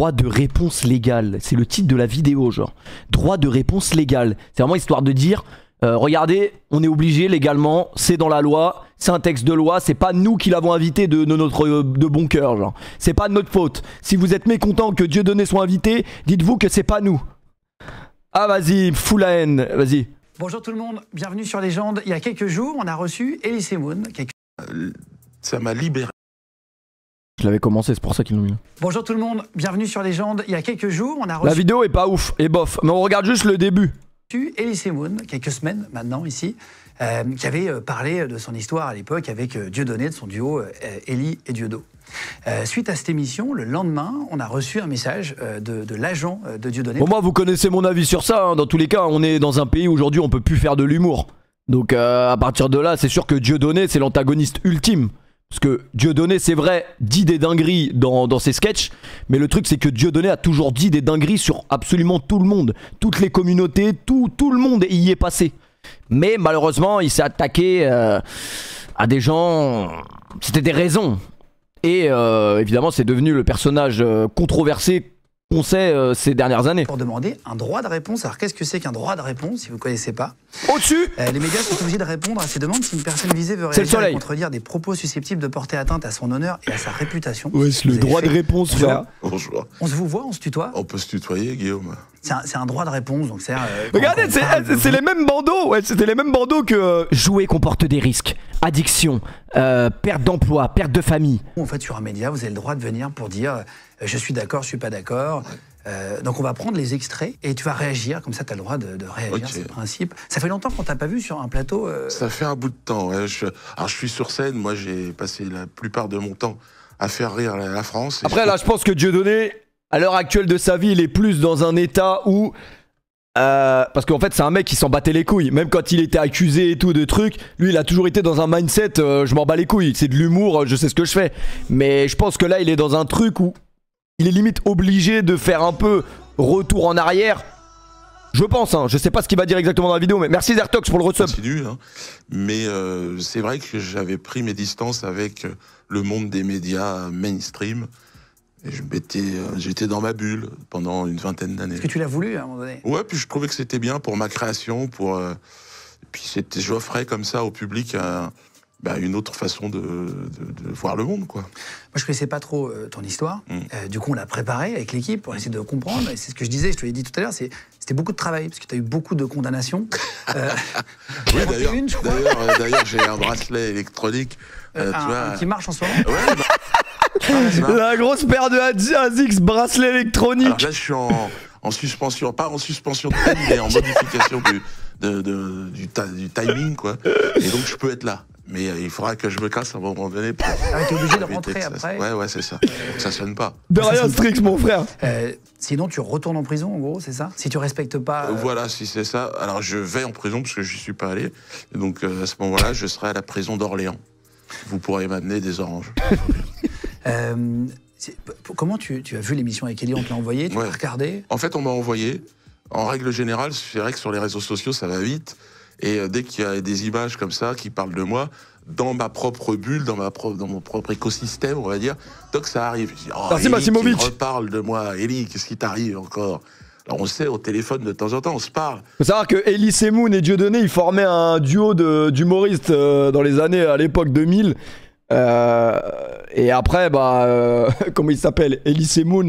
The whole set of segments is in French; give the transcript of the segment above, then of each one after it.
droit de réponse légal. C'est le titre de la vidéo, genre. Droit de réponse légal. C'est vraiment histoire de dire, regardez, on est obligé légalement, c'est dans la loi, c'est un texte de loi, c'est pas nous qui l'avons invité de bon cœur, genre. C'est pas de notre faute. Si vous êtes mécontent que Dieudonné soit invité, dites-vous que c'est pas nous. Ah vas-y, fous la haine, vas-y. Bonjour tout le monde, bienvenue sur Légende. Il y a quelques jours, on a reçu Elise Moon. Ça m'a libéré. Je l'avais commencé, c'est pour ça qu'ils l'ont mis. Bonjour tout le monde, bienvenue sur Légende. Il y a quelques jours, on a reçu... La vidéo est pas ouf, et bof, mais on regarde juste le début. Elise Moon, quelques semaines maintenant ici, qui avait parlé de son histoire à l'époque avec Dieudonné, de son duo Elie et Diodo. Suite à cette émission, le lendemain, on a reçu un message de l'agent de Dieudonné. Bon, moi, vous connaissez mon avis sur ça, hein. Dans tous les cas, on est dans un pays où aujourd'hui on peut plus faire de l'humour. Donc à partir de là, c'est sûr que Dieudonné, c'est l'antagoniste ultime. Parce que Dieudonné, c'est vrai, dit des dingueries dans ses sketchs, mais le truc c'est que Dieudonné a toujours dit des dingueries sur absolument tout le monde. Toutes les communautés, tout le monde y est passé. Mais malheureusement, il s'est attaqué à des gens... C'était des raisons. Et évidemment, c'est devenu le personnage controversé qu'on sait ces dernières années. Pour demander un droit de réponse. Alors qu'est-ce que c'est qu'un droit de réponse, si vous ne connaissez pas? Au-dessus les médias sont obligés de répondre à ces demandes si une personne visée veut réagir et contredire des propos susceptibles de porter atteinte à son honneur et à sa réputation. Ouais, c'est le droit de réponse, frère. Bonjour. On se vous voit, on se tutoie? On peut se tutoyer, Guillaume. C'est un droit de réponse, donc c'est... Regardez, c'est les mêmes bandeaux. Ouais, c'était les mêmes bandeaux que... jouer comporte des risques. Addiction, perte d'emploi, perte de famille. En fait, sur un média, vous avez le droit de venir pour dire je suis d'accord, je suis pas d'accord. Donc on va prendre les extraits et tu vas réagir, comme ça tu as le droit de réagir, c'est le principe. Ça fait longtemps qu'on t'a pas vu sur un plateau Ça fait un bout de temps, ouais. Alors je suis sur scène, moi j'ai passé la plupart de mon temps à faire rire la France. Après là, je pense que Dieudonné, à l'heure actuelle de sa vie, il est plus dans un état où... parce qu'en fait c'est un mec qui s'en battait les couilles. Même quand il était accusé et tout de trucs, lui il a toujours été dans un mindset je m'en bats les couilles, c'est de l'humour, je sais ce que je fais. Mais je pense que là il est dans un truc où il est limite obligé de faire un peu retour en arrière. Je pense, hein, je sais pas ce qu'il va dire exactement dans la vidéo, mais merci Zertox pour le resub. Continue, hein. Mais c'est vrai que j'avais pris mes distances avec le monde des médias mainstream. Et j'étais dans ma bulle pendant une vingtaine d'années. Est-ce que tu l'as voulu à un moment donné? Ouais, puis je trouvais que c'était bien pour ma création, puis j'offrais comme ça au public une autre façon de voir le monde, quoi. Moi, je connaissais pas trop ton histoire. Du coup, on l'a préparé avec l'équipe pour essayer de comprendre. Et c'est ce que je disais, je te l'ai dit tout à l'heure, c'était beaucoup de travail, parce que tu as eu beaucoup de condamnations. Oui, d'ailleurs, j'ai un bracelet électronique. Tu vois, qui marche en ce moment. Ouais, la grosse paire de ASICS bracelet électronique. Alors là, je suis en suspension, pas en suspension de peine, mais en modification du timing, quoi. Et donc, je peux être là. Mais il faudra que je me casse à un moment donné. T'es obligé de rentrer après. Ouais, c'est ça. Donc, ça sonne pas. De rien, Strix, mon frère. Sinon, tu retournes en prison, en gros, c'est ça? Si tu respectes pas... Voilà, si c'est ça. Alors, je vais en prison parce que je suis pas allé. Et donc, à ce moment-là, je serai à la prison d'Orléans. Vous pourrez m'amener des oranges. Comment tu as vu l'émission avec Elie? On te l'a envoyé, tu l'as regardé? En fait, on m'a envoyé. En règle générale, c'est vrai que sur les réseaux sociaux, ça va vite. Et dès qu'il y a des images comme ça qui parlent de moi, dans ma propre bulle, dans mon propre écosystème, on va dire, donc ça arrive. Je dis, oh, merci Elie, Maximovic. tu reparles de moi. Elie, qu'est-ce qui t'arrive encore? Alors on sait, au téléphone de temps en temps, on se parle. Faut savoir que Elise Moon et Dieudonné, ils formaient un duo d'humoristes dans les années, à l'époque 2000. Et après, comment il s'appelle? Elise Moon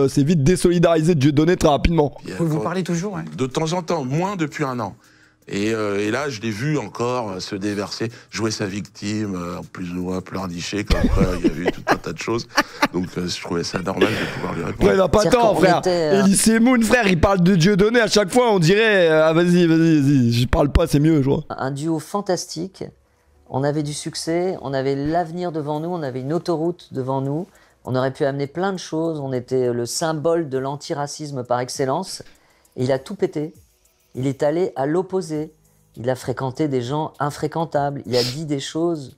s'est vite désolidarisé de Dieudonné très rapidement. Vous parlez toujours, hein? De temps en temps, moins depuis un an. Et là, je l'ai vu encore se déverser, jouer sa victime, plus ou moins pleurnicher, comme quoi il y avait eu tout un tas de choses. Donc je trouvais ça normal de pouvoir lui répondre. Ouais, il n'a pas tort, frère. Elise Moon, frère, il parle de Dieudonné à chaque fois, on dirait vas-y, je parle pas, c'est mieux, je vois. Un duo fantastique. On avait du succès, on avait l'avenir devant nous, on avait une autoroute devant nous. On aurait pu amener plein de choses, on était le symbole de l'antiracisme par excellence. Et il a tout pété. Il est allé à l'opposé. Il a fréquenté des gens infréquentables. Il a dit des choses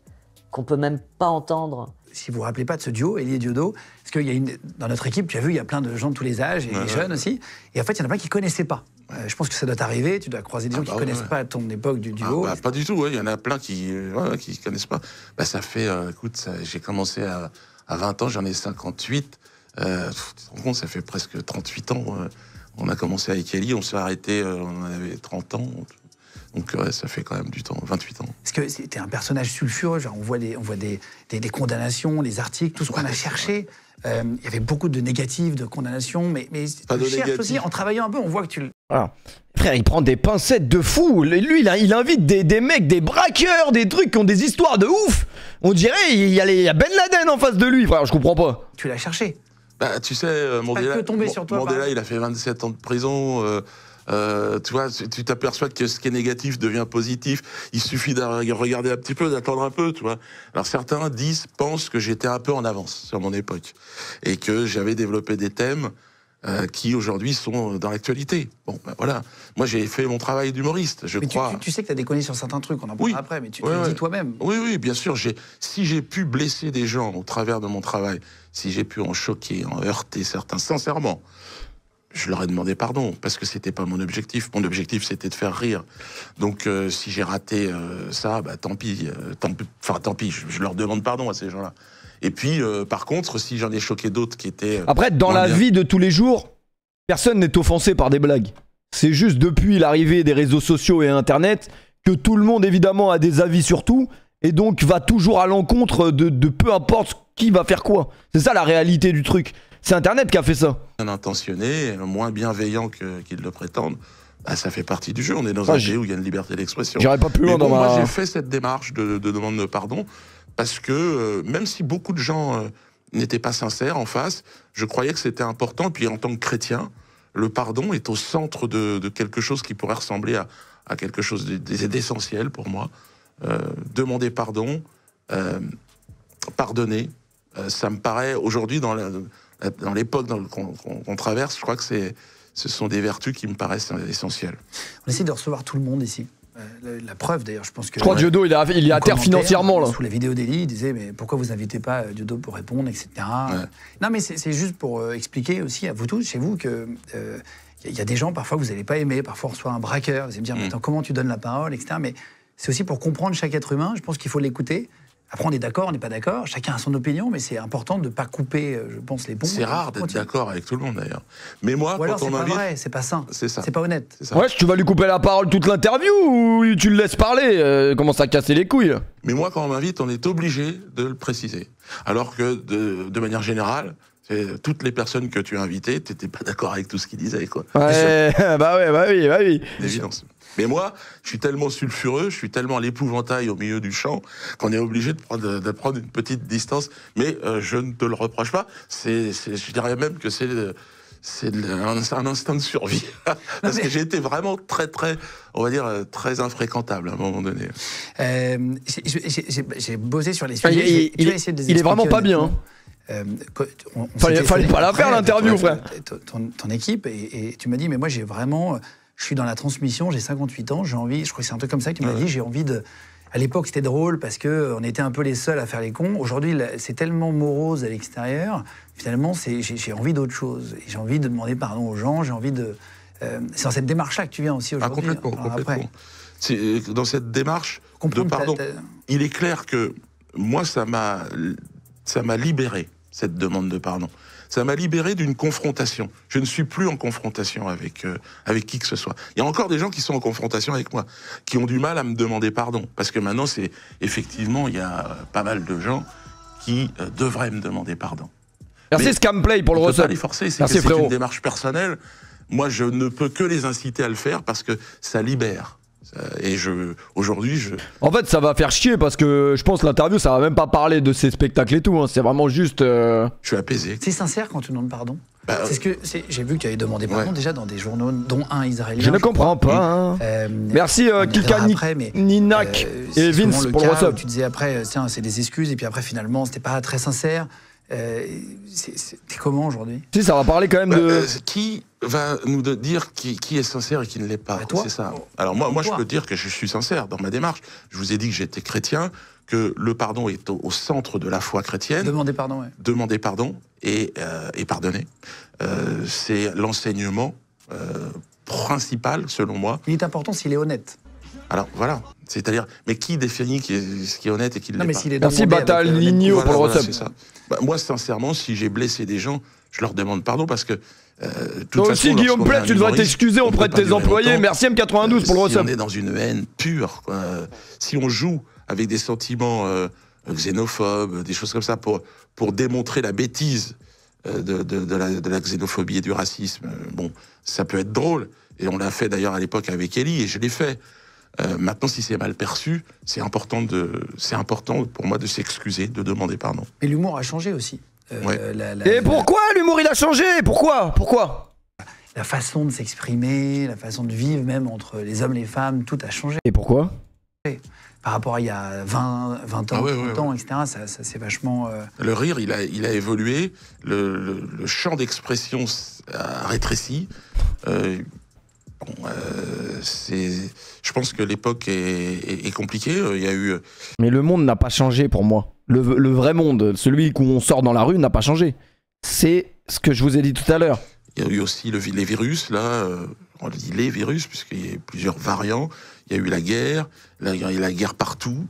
qu'on peut même pas entendre. Si vous vous rappelez pas de ce duo, Elie et Diodo, parce qu'il y a dans notre équipe, tu as vu, il y a plein de gens de tous les âges, et des jeunes aussi. Et en fait, il y en a plein qui connaissaient pas. Je pense que ça doit t'arriver, tu dois croiser des gens qui connaissent pas ton époque du duo. Pas du tout, il y en a plein qui connaissent pas. Ça fait, écoute, j'ai commencé à 20 ans, j'en ai 58. Tu te rends compte, ça fait presque 38 ans. On a commencé avec Ellie, on s'est arrêté, on avait 30 ans. Donc ouais, ça fait quand même du temps, 28 ans. Parce que c'était un personnage sulfureux, genre on voit des condamnations, les articles, tout ce qu'on a cherché. Il y avait beaucoup de négatifs, de condamnations, mais Pas de tu cherches négatifs. aussi, en travaillant un peu, on voit que tu... Voilà. Frère, il prend des pincettes de fou. Lui, il invite des mecs, des braqueurs, des trucs qui ont des histoires de ouf. On dirait il y a Ben Laden en face de lui, frère. Je comprends pas. Tu l'as cherché. Bah, tu sais, Mandela, que tomber sur toi, Mandela par- il a fait 27 ans de prison. Tu vois, tu t'aperçois que ce qui est négatif devient positif. Il suffit de regarder un petit peu, d'attendre un peu, tu vois. Alors certains pensent que j'étais un peu en avance sur mon époque et que j'avais développé des thèmes qui aujourd'hui sont dans l'actualité. Bon, ben voilà. Moi, j'ai fait mon travail d'humoriste, je Mais crois. tu sais que tu as déconné sur certains trucs, on en parlera après, mais tu Ouais, le ouais. dis toi-même. Oui, bien sûr. Si j'ai pu blesser des gens au travers de mon travail, si j'ai pu en choquer, en heurter certains, sincèrement, je leur ai demandé pardon, parce que c'était pas mon objectif. Mon objectif, c'était de faire rire. Donc, si j'ai raté ça, bah, tant pis. Tant pis, je leur demande pardon à ces gens-là. Et puis, par contre, si j'en ai choqué d'autres qui étaient... Après, dans moins la bien. vie de tous les jours, personne n'est offensé par des blagues. C'est juste depuis l'arrivée des réseaux sociaux et Internet que tout le monde, évidemment, a des avis sur tout et donc va toujours à l'encontre de peu importe qui va faire quoi. C'est ça la réalité du truc. C'est Internet qui a fait ça. Bien intentionné, moins bienveillant qu'ils le prétendent, bah, ça fait partie du jeu. On est dans un pays où il y a une liberté d'expression. J'irai pas plus loin Mais bon, dans moi, ma... j'ai fait cette démarche de demande de pardon parce que même si beaucoup de gens n'étaient pas sincères en face, je croyais que c'était important. Puis en tant que chrétien, le pardon est au centre de quelque chose qui pourrait ressembler à quelque chose d'essentiel pour moi. Demander pardon, pardonner, ça me paraît aujourd'hui dans l'époque qu'on traverse, je crois que ce sont des vertus qui me paraissent essentielles. On essaie de recevoir tout le monde ici. La preuve d'ailleurs, je pense que... Je crois que Diodo, il est à terre commentaire, financièrement, là. Sous la vidéo d'Elie, il disait mais pourquoi vous invitez pas Diodo pour répondre, etc. Ouais. Non mais c'est juste pour expliquer aussi à vous tous, chez vous, que il y a des gens parfois que vous n'allez pas aimer, parfois on reçoit un braqueur, vous allez me dire mais attends, comment tu donnes la parole, etc. Mais c'est aussi pour comprendre chaque être humain, je pense qu'il faut l'écouter. Après on est d'accord, on n'est pas d'accord, chacun a son opinion, mais c'est important de ne pas couper, je pense, les ponts. C'est rare d'être Continue. d'accord avec tout le monde d'ailleurs. Mais moi, Ou alors quand on c'est pas m'invite, vrai, c'est pas sain, c'est ça. c'est pas honnête. C'est ça. Ouais, tu vas lui couper la parole toute l'interview ou tu le laisses parler commence à casser les couilles. Mais moi, quand on m'invite, on est obligé de le préciser. Alors que, de manière générale, toutes les personnes que tu as invitées, tu n'étais pas d'accord avec tout ce qu'ils disaient, quoi. Ouais, bah oui. D'évidence. Mais moi, je suis tellement sulfureux, je suis tellement à l'épouvantail au milieu du champ qu'on est obligé de prendre une petite distance. Mais je ne te le reproche pas. Je dirais même que c'est un instinct de survie. Parce que j'ai été vraiment on va dire, très infréquentable à un moment donné. J'ai bossé sur les sujets. Il est vraiment pas bien. Fallait pas la faire l'interview, frère. Ton équipe, et tu m'as dit, mais moi j'ai vraiment, je suis dans la transmission, j'ai 58 ans, j'ai envie, je crois que c'est un truc comme ça que tu m'as dit, j'ai envie de... À l'époque c'était drôle parce qu'on était un peu les seuls à faire les cons, aujourd'hui c'est tellement morose à l'extérieur, finalement j'ai envie d'autre chose, et j'ai envie de demander pardon aux gens, j'ai envie de... c'est dans cette démarche-là que tu viens aussi aujourd'hui. Complètement. Dans cette démarche de pardon, il est clair que moi ça m'a libéré, cette demande de pardon. Ça m'a libéré d'une confrontation. Je ne suis plus en confrontation avec qui que ce soit. Il y a encore des gens qui sont en confrontation avec moi, qui ont du mal à me demander pardon. Parce que maintenant, effectivement, il y a pas mal de gens qui devraient me demander pardon. Merci Scamplay pour le resub. On ne peut pas resub. les forcer, Merci, c'est une démarche personnelle. Moi, je ne peux que les inciter à le faire parce que ça libère. Et aujourd'hui, En fait, ça va faire chier parce que je pense que l'interview, ça va même pas parler de ces spectacles et tout. Hein. C'est vraiment juste. Je suis apaisé. C'est sincère quand tu demandes pardon. J'ai vu que tu avais demandé pardon déjà dans des journaux, dont un israélien. Je ne comprends pas. Hein. Merci Kika, Ninak et Vince pour le resub. Tu disais après, tiens, c'est des excuses, et puis après, finalement, c'était pas très sincère. T'es comment aujourd'hui? Si, ça va parler quand même de... Qui va nous dire qui est sincère et qui ne l'est pas? C'est ça. Alors moi je peux dire que je suis sincère dans ma démarche. Je vous ai dit que j'étais chrétien, que le pardon est au centre de la foi chrétienne. Demander pardon, ouais. Demander pardon et pardonner. C'est l'enseignement principal, selon moi. Il est important s'il est honnête. Alors voilà, c'est-à-dire, mais qui définit ce qui est honnête et qui ne Non, l'est mais pas? s'il est Merci demandé avec, Batal Ligno Voilà, pour le voilà, resub. c'est ça. Bah, moi, sincèrement, si j'ai blessé des gens, je leur demande pardon parce que. De toute Toi façon, aussi, Guillaume lorsqu'on est Plait, un tu devrais humoriste, t'excuser on auprès peut de pas tes durer employés. longtemps. Merci M92 pour le Si on resub. est dans une haine pure, quoi, si on joue avec des sentiments xénophobes, des choses comme ça, pour démontrer la bêtise de la xénophobie et du racisme, bon, ça peut être drôle. Et on l'a fait d'ailleurs à l'époque avec Elie, et je l'ai fait. Maintenant, si c'est mal perçu, c'est important pour moi de s'excuser, de demander pardon. Mais l'humour a changé aussi. Ouais. Et pourquoi l'humour il a changé? Pourquoi? La façon de s'exprimer, la façon de vivre même entre les hommes et les femmes, tout a changé. Et pourquoi? Par rapport à il y a 20 ans, Ah 30 ouais. ans, etc., ça c'est vachement... Le rire, il a évolué, le champ d'expression a rétréci. Je pense que l'époque est compliquée. Il y a eu... Mais le monde n'a pas changé pour moi. Le vrai monde, celui où on sort dans la rue, n'a pas changé. C'est ce que je vous ai dit tout à l'heure. Il y a eu aussi les virus, là, on dit les virus, puisqu'il y a plusieurs variants. Il y a eu la guerre, là, il y a eu la guerre partout.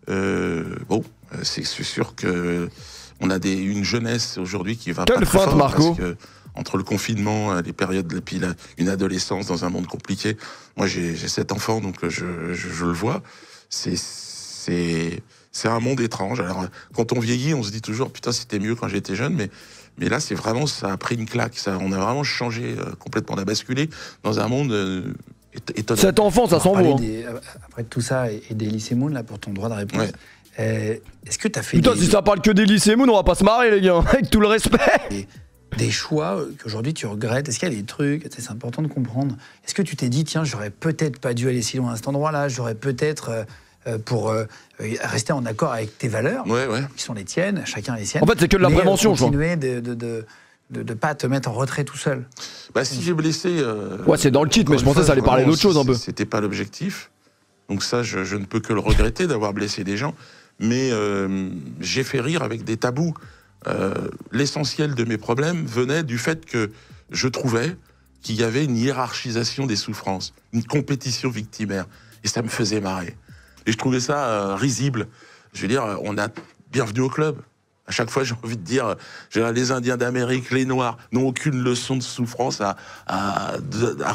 Bon, c'est sûr que on a une jeunesse aujourd'hui qui va Quelle pas très feinte, fort, Marco. parce que entre le confinement, les périodes, et puis une adolescence dans un monde compliqué. Moi, j'ai 7 enfants, donc je le vois. C'est un monde étrange. Alors, quand on vieillit, on se dit toujours, putain, c'était mieux quand j'étais jeune, mais là, c'est vraiment, ça a pris une claque. On a vraiment changé complètement. On a basculé dans un monde étonnant. Cet enfant, ça On va s'en parler vaut. après tout ça et des lycées Moon, là, pour ton droit de réponse. Ouais. Est-ce que tu as fait Putain, si ça parle que des lycées Moon, on va pas se marrer, les gars. Avec tout le respect. des choix qu'aujourd'hui tu regrettes? Est-ce qu'il y a des trucs, c'est important de comprendre. Est-ce que tu t'es dit, tiens, j'aurais peut-être pas dû aller si loin à cet endroit-là, j'aurais peut-être, pour rester en accord avec tes valeurs, Ouais. qui sont les tiennes, chacun les siennes. En fait, c'est que de la mais, prévention, je crois. continuer de pas te mettre en retrait tout seul. Bah, si j'ai blessé... Ouais, c'est dans le titre, mais je pensais que ça allait parler vraiment, d'autre chose un peu. C'était pas l'objectif. Donc ça, je ne peux que le regretter d'avoir blessé des gens. Mais j'ai fait rire avec des tabous. L'essentiel de mes problèmes venait du fait que je trouvais qu'il y avait une hiérarchisation des souffrances, une compétition victimaire. Et ça me faisait marrer. Et je trouvais ça risible. Je veux dire, on a bienvenue au club. À chaque fois, j'ai envie de dire, les Indiens d'Amérique, les Noirs, n'ont aucune leçon de souffrance à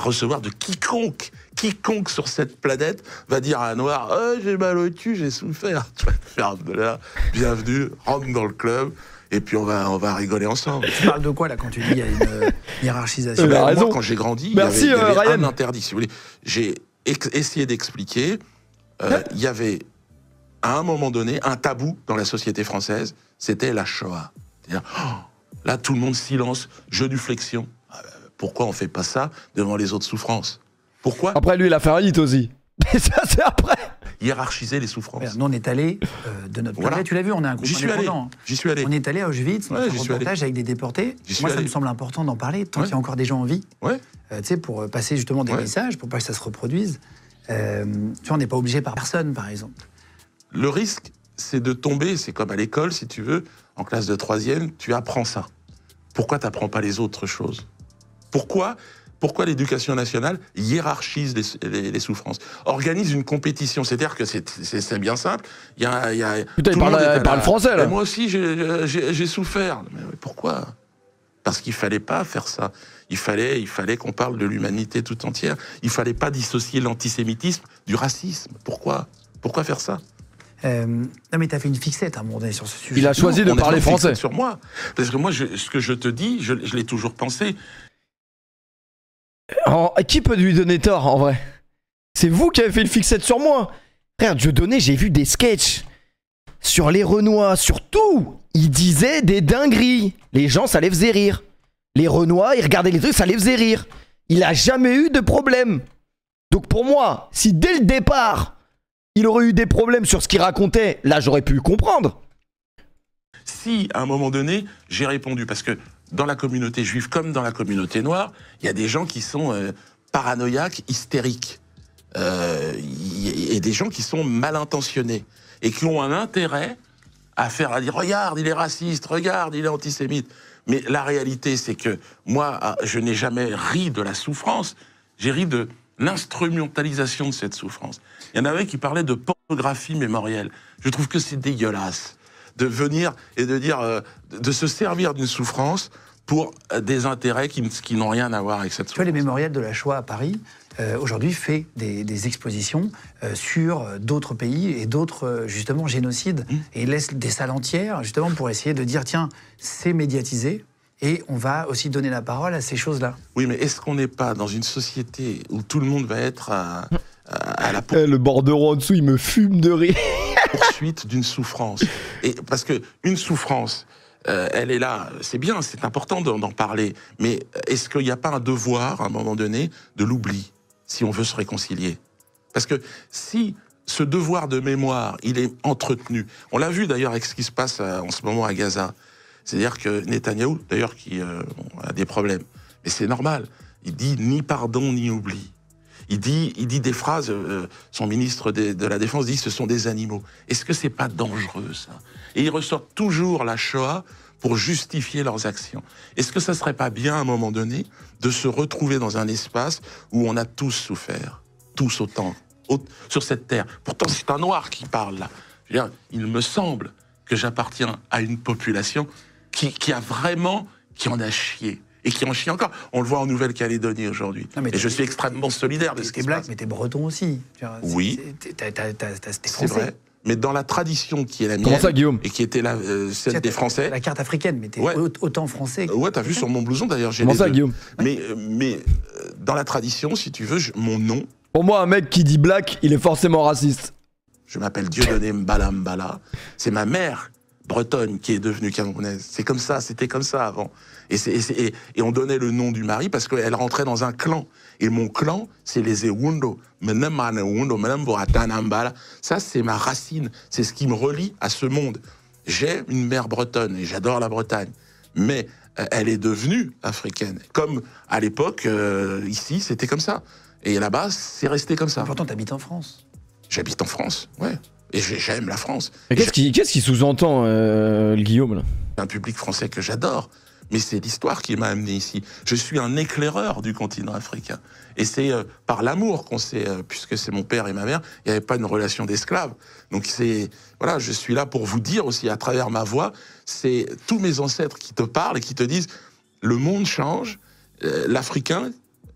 recevoir de quiconque. Quiconque sur cette planète va dire à un Noir, oh, j'ai mal au cul, j'ai souffert. Tu vas te faire de là. Bienvenue, rentre dans le club. Et puis on va rigoler ensemble. Tu parles de quoi là quand tu dis il y a une hiérarchisation? Il a raison. Moi, quand j'ai grandi, Merci, il y avait Ryan. un interdit. Si vous voulez, j'ai essayé d'expliquer. Il y avait à un moment donné un tabou dans la société française. C'était la Shoah. C'est-à-dire, là, tout le monde silence, genuflexion. Pourquoi on fait pas ça devant les autres souffrances? Pourquoi Après, lui, il a fait un hit aussi. Mais ça, c'est après. hiérarchiser les souffrances? Nous, on est allés de notre Voilà. côté. Tu l'as vu, on est un groupe J'y suis allé. indépendant. J'y suis allé. On est allé à Auschwitz, on a Ouais, fait j'y un suis allé. reportage avec des déportés. J'y suis Moi, ça allé. me semble important d'en parler, tant Ouais. qu'il y a encore des gens en vie. Ouais. Tu sais, pour passer justement des Ouais. messages, pour pas que ça se reproduise. Tu vois, on n'est pas obligé par personne, par exemple. Le risque, c'est de tomber, c'est comme à l'école, si tu veux, en classe de 3e, tu apprends ça. Pourquoi tu n'apprends pas les autres choses? Pourquoi l'éducation nationale hiérarchise les souffrances? Organise une compétition, c'est-à-dire que c'est bien simple. Il y a Putain, tout le monde est à il parle la- français, là. Mais moi aussi, j'ai souffert. Mais pourquoi? Parce qu'il fallait pas faire ça. Il fallait qu'on parle de l'humanité tout entière. Il fallait pas dissocier l'antisémitisme du racisme. Pourquoi faire ça? Non, mais tu as fait une fixette à un moment donné sur ce sujet. Il a choisi de On a parler pas fixé français. sur moi. Parce que moi, ce que je te dis, je l'ai toujours pensé. Qui peut lui donner tort, en vrai? C'est vous qui avez fait une fixette sur moi. Frère, Dieudonné, j'ai vu des sketchs sur les Renois, sur tout. Il disait des dingueries. Les gens, ça les faisait rire. Les Renois, ils regardaient les trucs, ça les faisait rire. Il a jamais eu de problème. Donc pour moi, si dès le départ, il aurait eu des problèmes sur ce qu'il racontait, là, j'aurais pu comprendre. Si, à un moment donné, j'ai répondu, parce que dans la communauté juive comme dans la communauté noire, il y a des gens qui sont paranoïaques, hystériques. Et des gens qui sont mal intentionnés et qui ont un intérêt à dire regarde, il est raciste, regarde, il est antisémite. Mais la réalité, c'est que moi, je n'ai jamais ri de la souffrance. J'ai ri de l'instrumentalisation de cette souffrance. Il y en avait qui parlaient de pornographie mémorielle. Je trouve que c'est dégueulasse de venir et de dire, de se servir d'une souffrance pour des intérêts qui n'ont rien à voir avec cette souffrance. Tu vois, les mémorials de la Shoah à Paris, aujourd'hui, fait des expositions sur d'autres pays et d'autres, justement, génocides. Et il laisse des salles entières, justement, pour essayer de dire, tiens, c'est médiatisé, et on va aussi donner la parole à ces choses-là. Oui, mais est-ce qu'on n'est pas dans une société où tout le monde va être à la Le bordereau en dessous, il me fume de rire. poursuite d'une souffrance? Et parce que une souffrance, elle est là, c'est bien, c'est important d'en parler, mais est-ce qu'il n'y a pas un devoir, à un moment donné, de l'oubli, si on veut se réconcilier? Parce que si ce devoir de mémoire, il est entretenu, on l'a vu d'ailleurs avec ce qui se passe en ce moment à Gaza, c'est-à-dire que Netanyahou, d'ailleurs, qui a des problèmes, mais c'est normal, il dit ni pardon ni oubli. Il dit des phrases, son ministre de la Défense dit ce sont des animaux. Est-ce que c'est pas dangereux, ça? Et ils ressortent toujours la Shoah pour justifier leurs actions. Est-ce que ça serait pas bien, à un moment donné, de se retrouver dans un espace où on a tous souffert, tous autant, sur cette terre? Pourtant, c'est un noir qui parle, là. Je veux dire, il me semble que j'appartiens à une population qui en a chié. Et qui en chie encore. On le voit en Nouvelle-Calédonie aujourd'hui. Et je suis extrêmement solidaire de ce qui se passe. Mais t'es breton aussi. Oui. T'es c'est vrai. Mais dans la tradition qui est la mienne. Comment ça, Guillaume? Et qui était celle des Français. La carte africaine, mais t'es autant français. Ouais, t'as vu sur mon blouson d'ailleurs. Comment ça, Guillaume? Mais dans la tradition, si tu veux, mon nom. Pour moi, un mec qui dit black, il est forcément raciste. Je m'appelle Dieudonné Mbala Mbala. C'est ma mère bretonne qui est devenue camerounaise. C'est comme ça, c'était comme ça avant. Et on donnait le nom du mari parce qu'elle rentrait dans un clan. Et mon clan, c'est les Ewundo. Ça, c'est ma racine. C'est ce qui me relie à ce monde. J'ai une mère bretonne et j'adore la Bretagne. Mais elle est devenue africaine. Comme à l'époque, ici, c'était comme ça. Et là-bas, c'est resté comme ça. Pourtant, t'habites en France. J'habite en France, ouais. Et j'aime la France. Mais qu'est-ce qui sous-entend, le Guillaume, là? Un public français que j'adore. Mais c'est l'histoire qui m'a amené ici. Je suis un éclaireur du continent africain. Et c'est par l'amour qu'on s'est... puisque c'est mon père et ma mère, il n'y avait pas une relation d'esclave. Donc voilà, je suis là pour vous dire aussi, à travers ma voix, c'est tous mes ancêtres qui te parlent et qui te disent, le monde change, l'Africain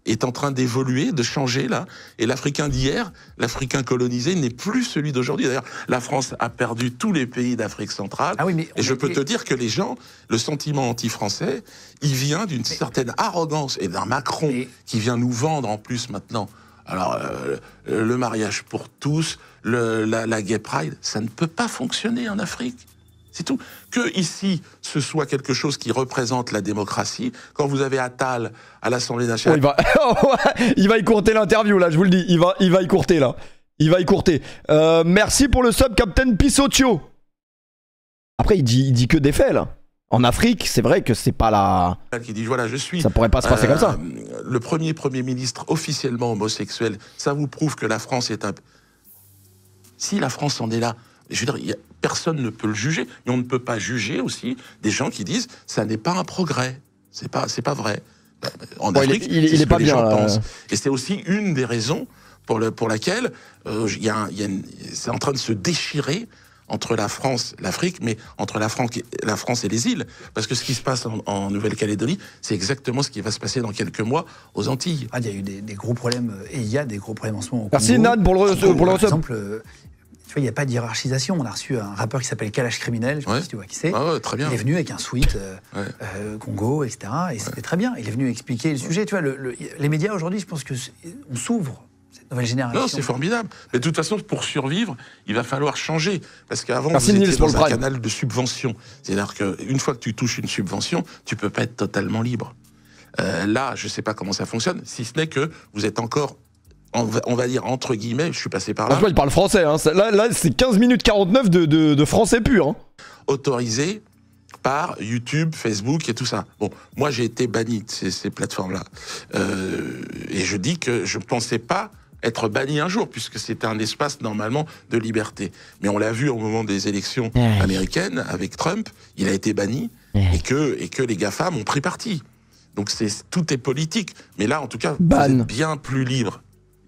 est en train d'évoluer, de changer là, et l'Africain d'hier, l'Africain colonisé, n'est plus celui d'aujourd'hui. D'ailleurs, la France a perdu tous les pays d'Afrique centrale, et je peux te dire que les gens, le sentiment anti-français, il vient d'une certaine arrogance, et d'un Macron qui vient nous vendre en plus maintenant. Alors, le mariage pour tous, la Gay Pride, ça ne peut pas fonctionner en Afrique. C'est tout. Que ici, ce soit quelque chose qui représente la démocratie. Quand vous avez Attal à l'Assemblée nationale... Il va écourter l'interview, là, je vous le dis. Il va écourter, là. Il va écourter. Merci pour le sub, Captain Pisotio. Après, il dit que des faits, là. En Afrique, c'est vrai que c'est pas la... Qui dit, voilà, je suis... Ça pourrait pas se passer comme ça. Le premier ministre officiellement homosexuel, ça vous prouve que la France est un... Si la France en est là... Je veux dire, personne ne peut le juger, mais on ne peut pas juger aussi des gens qui disent ça n'est pas un progrès, c'est pas vrai. En Afrique, il est pas bien. Pensent. Et c'est aussi une des raisons pour laquelle c'est en train de se déchirer entre la France, l'Afrique, mais entre la France et les îles. Parce que ce qui se passe en Nouvelle-Calédonie, c'est exactement ce qui va se passer dans quelques mois aux Antilles. Il y a eu des gros problèmes, et il y a des gros problèmes en ce moment. Merci Nad pour le Par exemple, il n'y a pas de hiérarchisation. On a reçu un rappeur qui s'appelle Kalash Criminel, je ne sais pas si tu vois qui c'est. Très bien. Il est venu avec un sweat Congo, etc. Et c'était très bien. Il est venu expliquer le sujet. Tu vois, les médias aujourd'hui, je pense qu'on s'ouvre, cette nouvelle génération. Non, c'est formidable. Mais de toute façon, pour survivre, il va falloir changer. Parce qu'avant, vous étiez dans un canal de subvention. C'est-à-dire qu'une fois que tu touches une subvention, tu ne peux pas être totalement libre. Là, je ne sais pas comment ça fonctionne, si ce n'est que vous êtes encore... On va dire entre guillemets, je suis passé par là. Franchement, il parle français. Hein. Là c'est 15 minutes 49 de français pur. Hein. Autorisé par YouTube, Facebook et tout ça. Bon, moi j'ai été banni de ces plateformes-là. Et je dis que je ne pensais pas être banni un jour, puisque c'était un espace normalement de liberté. Mais on l'a vu au moment des élections américaines avec Trump, il a été banni et que les GAFAM ont pris parti. Donc tout est politique. Mais là, en tout cas, vous êtes bien plus libre.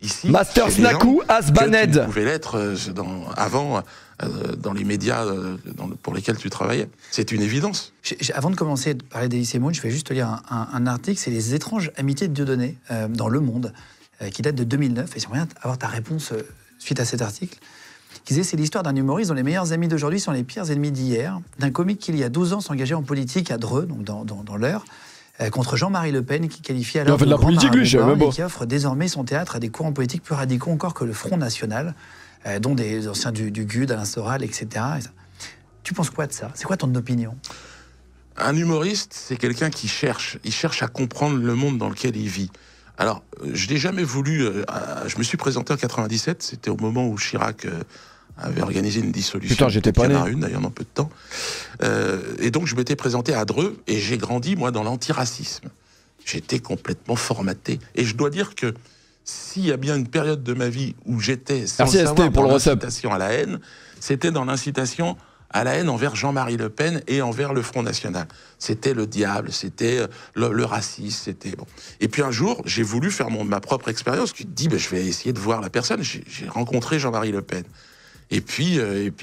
ici. Master chez des gens Snaku que tu Asbaned. ne pouvais l'être avant, dans les médias pour lesquels tu travaillais. C'est une évidence. Avant de commencer à parler d'Elie Moon, je vais juste te lire un article, c'est Les étranges amitiés de Dieudonné, dans Le Monde, qui date de 2009. Et j'aimerais bien avoir ta réponse suite à cet article. Qui disait, c'est l'histoire d'un humoriste dont les meilleurs amis d'aujourd'hui sont les pires ennemis d'hier, d'un comique qui, il y a 12 ans, s'engageait en politique à Dreux, donc dans l'Eure, contre Jean-Marie Le Pen, qui qualifiait alors de la politique, lui, je sais même pas. et qui offre désormais son théâtre à des courants politiques plus radicaux encore que le Front National, dont des anciens du GUD, Alain Soral, etc. Tu penses quoi de ça? C'est quoi ton opinion? Un humoriste, c'est quelqu'un qui cherche. Il cherche à comprendre le monde dans lequel il vit. Alors, je n'ai jamais voulu... je me suis présenté en 97, c'était au moment où Chirac avait organisé une dissolution. Putain, j'étais pas né. Une, d'ailleurs, dans peu de temps. Et donc, je m'étais présenté à Dreux, et j'ai grandi, moi, dans l'antiracisme. J'étais complètement formaté. Et je dois dire que s'il y a bien une période de ma vie où j'étais sans Merci, savoir ST, pour dans le recep. l'incitation à la haine, c'était dans l'incitation à la haine envers Jean-Marie Le Pen et envers le Front National. C'était le diable, c'était le racisme, c'était... Bon. Et puis un jour, j'ai voulu faire ma propre expérience. Je me dis, je vais essayer de voir la personne. J'ai rencontré Jean-Marie Le Pen. Et puis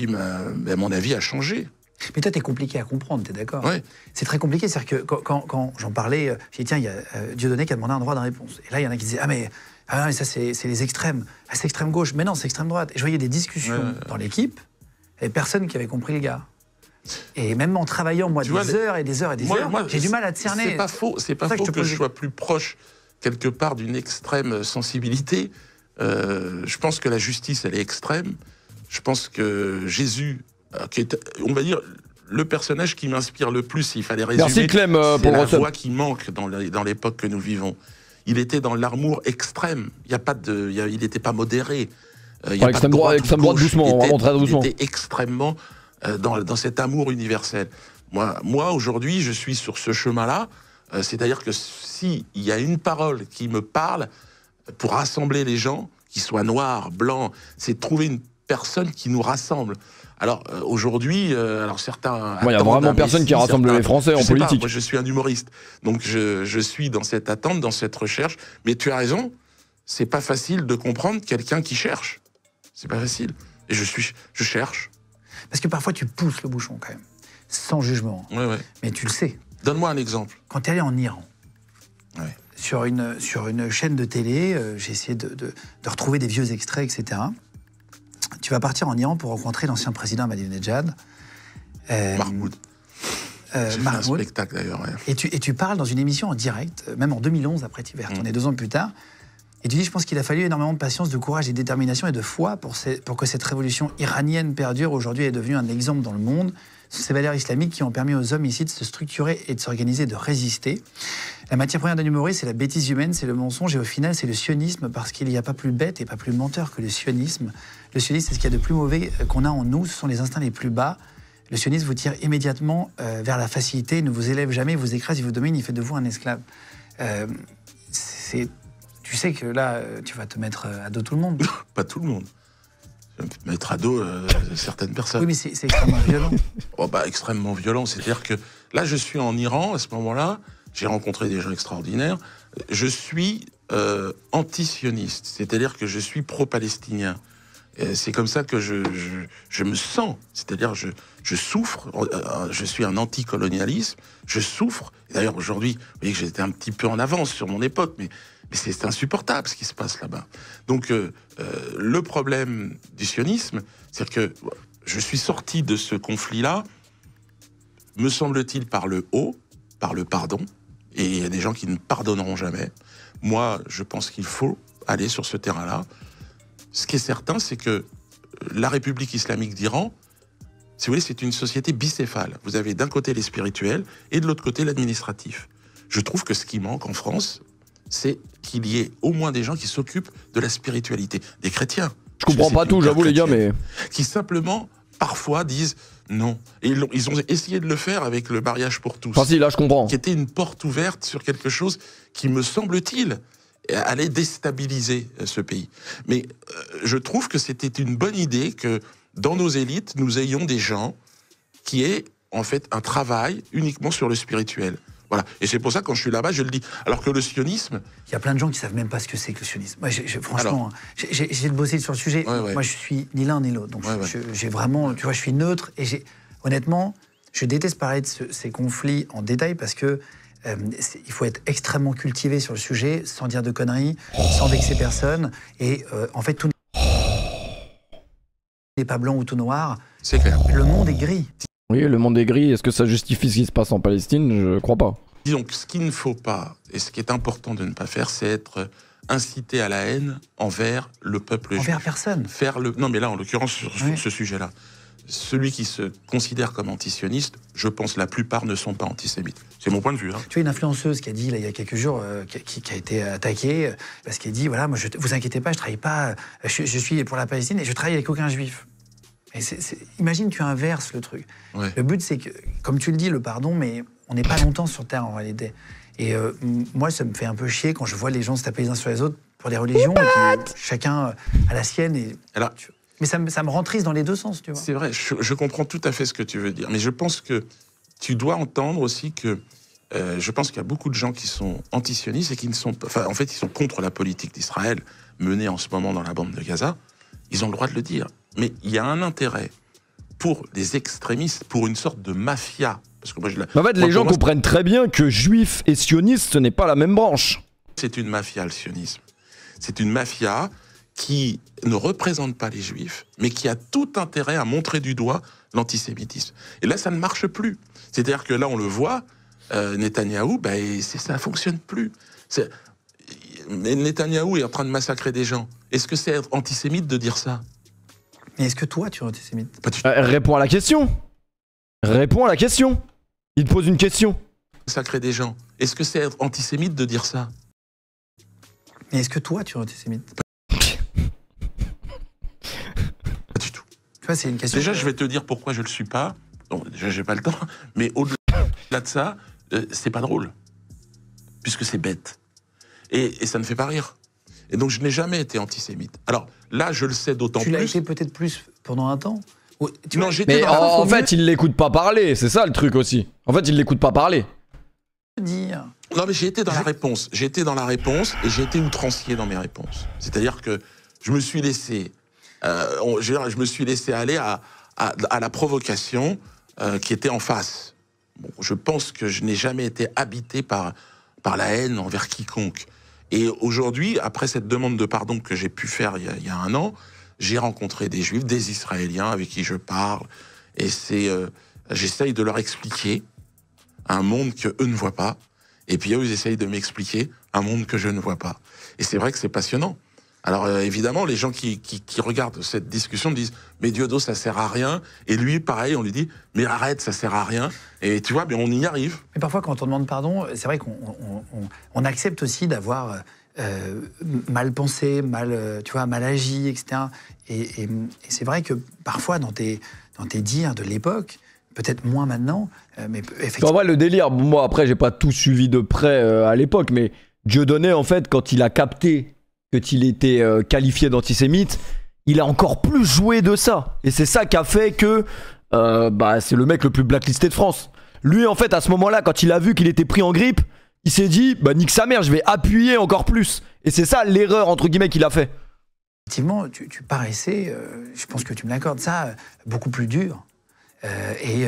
mon avis a changé. Mais toi, t'es compliqué à comprendre, t'es d'accord? Ouais. C'est très compliqué, c'est-à-dire que quand j'en parlais, j'ai dit, tiens, il y a Dieudonné qui a demandé un droit de réponse. Et là, il y en a qui disaient, ah mais ça, c'est les extrêmes. Ah, c'est extrême gauche. Mais non, c'est extrême droite. Et je voyais des discussions dans l'équipe, et personne qui avait compris le gars. Et même en travaillant, moi, heures et des heures, j'ai du mal à te cerner. C'est pas faux, que je sois plus proche, quelque part, d'une extrême sensibilité. Je pense que la justice, elle est extrême. Je pense que Jésus, qui est, on va dire, le personnage qui m'inspire le plus, s'il fallait résumer, merci Clem c'est pour la le recep. voix qui manque dans l'époque que nous vivons. Il était dans l'amour extrême. Il n'était pas modéré. Extrême droite doucement, vraiment très doucement. Il était extrêmement dans cet amour universel. Moi aujourd'hui, je suis sur ce chemin-là. C'est-à-dire que s'il y a une parole qui me parle pour rassembler les gens, qu'ils soient noirs, blancs, c'est trouver une personne qui nous rassemble. Alors aujourd'hui, certains... Il y a vraiment personne qui rassemble les Français en politique. Moi, je suis un humoriste, donc je suis dans cette attente, dans cette recherche. Mais tu as raison, c'est pas facile de comprendre quelqu'un qui cherche. C'est pas facile. Et je cherche. Parce que parfois, tu pousses le bouchon quand même, sans jugement. Ouais. Mais tu le sais. Donne-moi un exemple. Quand tu es allé en Iran, ouais. sur une chaîne de télé, j'ai essayé de retrouver des vieux extraits, etc. Tu vas partir en Iran pour rencontrer l'ancien président Ahmadinejad. Mahmoud. J'ai fait un spectacle d'ailleurs. Ouais. Et tu parles dans une émission en direct, même en 2011, après tu on est 2 ans plus tard. Et tu dis, je pense qu'il a fallu énormément de patience, de courage et de détermination et de foi pour que cette révolution iranienne perdure. Aujourd'hui, elle est devenue un exemple dans le monde. Ce sont ces valeurs islamiques qui ont permis aux hommes ici de se structurer et de s'organiser, de résister. La matière première d'un humoriste, c'est la bêtise humaine, c'est le mensonge, et au final, c'est le sionisme, parce qu'il n'y a pas plus bête et pas plus menteur que le sionisme. Le sionisme, c'est ce qu'il y a de plus mauvais qu'on a en nous, ce sont les instincts les plus bas. Le sionisme vous tire immédiatement vers la facilité, il ne vous élève jamais, il vous écrase, il vous domine, il fait de vous un esclave. Tu sais que là, tu vas te mettre à dos tout le monde. Pas tout le monde. Je vais me mettre à dos certaines personnes. Oui, mais c'est extrêmement violent. Extrêmement violent. C'est-à-dire que là, je suis en Iran, à ce moment-là, j'ai rencontré des gens extraordinaires. Je suis anti-sioniste, c'est-à-dire que je suis pro-palestinien. C'est comme ça que je me sens. C'est-à-dire je souffre, je suis un anticolonialisme, je souffre. D'ailleurs, aujourd'hui, vous voyez que j'étais un petit peu en avance sur mon époque, mais c'est insupportable ce qui se passe là-bas. Donc, le problème du sionisme, c'est que je suis sorti de ce conflit-là, me semble-t-il, par le haut, par le pardon, et il y a des gens qui ne pardonneront jamais. Moi, je pense qu'il faut aller sur ce terrain-là. Ce qui est certain, c'est que la République islamique d'Iran, si vous voulez, c'est une société bicéphale. Vous avez d'un côté les spirituels et de l'autre côté l'administratif. Je trouve que ce qui manque en France, c'est qu'il y ait au moins des gens qui s'occupent de la spiritualité. Des chrétiens. Je comprends pas tout, j'avoue les gars, mais... Qui simplement, parfois, disent non. Et ils ont essayé de le faire avec le mariage pour tous. Enfin si, là je comprends. Qui était une porte ouverte sur quelque chose qui, me semble-t-il, allait déstabiliser ce pays. Mais je trouve que c'était une bonne idée que dans nos élites, nous ayons des gens qui aient en fait un travail uniquement sur le spirituel. Voilà. Et c'est pour ça, quand je suis là-bas, je le dis. Alors que le sionisme... Il y a plein de gens qui savent même pas ce que c'est que le sionisme. Moi, franchement, j'ai essayé de bosser sur le sujet. Moi, je suis ni l'un ni l'autre. Donc, j'ai vraiment... Tu vois, je suis neutre. Et honnêtement, je déteste parler de ces conflits en détail parce que il faut être extrêmement cultivé sur le sujet, sans dire de conneries, sans vexer personne. Et en fait, tout n'est pas blanc ou tout noir. C'est clair. Le monde est gris. Oui, le monde est gris. Est-ce que ça justifie ce qui se passe en Palestine? Je crois pas. Disons que ce qu'il ne faut pas, et ce qui est important de ne pas faire, c'est être incité à la haine envers le peuple juif. Envers personne. Non, mais là, en l'occurrence, sur ce sujet-là, celui qui se considère comme antisioniste, je pense la plupart ne sont pas antisémites. C'est mon point de vue. Hein. Tu vois, une influenceuse qui a dit, là, il y a quelques jours, qui a été attaquée, parce qu'elle dit, voilà, moi, vous inquiétez pas, je travaille pas, je suis pour la Palestine et je travaille avec aucun juif. Et imagine, tu inverses le truc. Ouais. Le but, c'est que, comme tu le dis, le pardon, mais on n'est pas longtemps sur Terre, en réalité. Et moi, ça me fait un peu chier quand je vois les gens se taper les uns sur les autres pour des religions, et chacun a la sienne. Et, alors, mais ça me rend triste dans les deux sens, tu vois. C'est vrai, je comprends tout à fait ce que tu veux dire. Mais je pense que tu dois entendre aussi que je pense qu'il y a beaucoup de gens qui sont antisionistes et qui ne sont pas... Enfin, en fait, ils sont contre la politique d'Israël menée en ce moment dans la bande de Gaza. Ils ont le droit de le dire. Mais il y a un intérêt pour les extrémistes, pour une sorte de mafia. Parce que moi, en fait, les gens comprennent très bien que juifs et sionistes, ce n'est pas la même branche. C'est une mafia, le sionisme. C'est une mafia qui ne représente pas les juifs, mais qui a tout intérêt à montrer du doigt l'antisémitisme. Et là, ça ne marche plus. C'est-à-dire que là, on le voit, Netanyahou, ça ne fonctionne plus. Mais Netanyahou est en train de massacrer des gens. Est-ce que c'est être antisémite de dire ça? Mais est-ce que toi, tu es antisémite? Réponds à la question. Réponds à la question. Il te pose une question. Massacrer des gens. Est-ce que c'est être antisémite de dire ça? Mais est-ce que toi, tu es antisémite? Pas du tout. Tu vois, c'est une question. Déjà, je vais te dire pourquoi je le suis pas. Bon, déjà, j'ai pas le temps. Mais au-delà de ça, c'est pas drôle. Puisque c'est bête. Et ça ne fait pas rire. Et donc, je n'ai jamais été antisémite. Alors, là, je le sais d'autant plus. Tu l'as été peut-être plus pendant un temps? Non, mais en fait, il l'écoute pas parler. C'est ça, le truc aussi. En fait, il l'écoute pas parler. Dire. Non, mais j'ai été dans la réponse. J'ai été dans la réponse et j'ai été outrancier dans mes réponses. C'est-à-dire que je me suis laissé... je me suis laissé aller à la provocation qui était en face. Bon, je pense que je n'ai jamais été habité par la haine envers quiconque. Et aujourd'hui, après cette demande de pardon que j'ai pu faire il y a un an, j'ai rencontré des Juifs, des Israéliens avec qui je parle. Et j'essaye de leur expliquer un monde qu'eux ne voient pas. Et puis eux, ils essayent de m'expliquer un monde que je ne vois pas. Et c'est vrai que c'est passionnant. Alors évidemment, les gens qui regardent cette discussion me disent « Mais Dieudo, ça sert à rien ». Et lui, pareil, on lui dit « Mais arrête, ça sert à rien ». Et tu vois, mais on y arrive. Mais parfois, quand on demande pardon, c'est vrai qu'on accepte aussi d'avoir mal pensé, mal agi, etc. Et c'est vrai que parfois, dans tes dires de l'époque, peut-être moins maintenant, mais effectivement... En vrai, le délire, moi après, j'ai pas tout suivi de près à l'époque, mais Dieudonné, en fait, quand il a capté qu'il était qualifié d'antisémite, il a encore plus joué de ça. Et c'est ça qui a fait que c'est le mec le plus blacklisté de France. Lui, en fait, à ce moment-là, quand il a vu qu'il était pris en grippe, il s'est dit, nique sa mère, je vais appuyer encore plus. Et c'est ça l'erreur, entre guillemets, qu'il a fait. Effectivement, tu paraissais, je pense que tu me l'accordes, ça, beaucoup plus dur. Et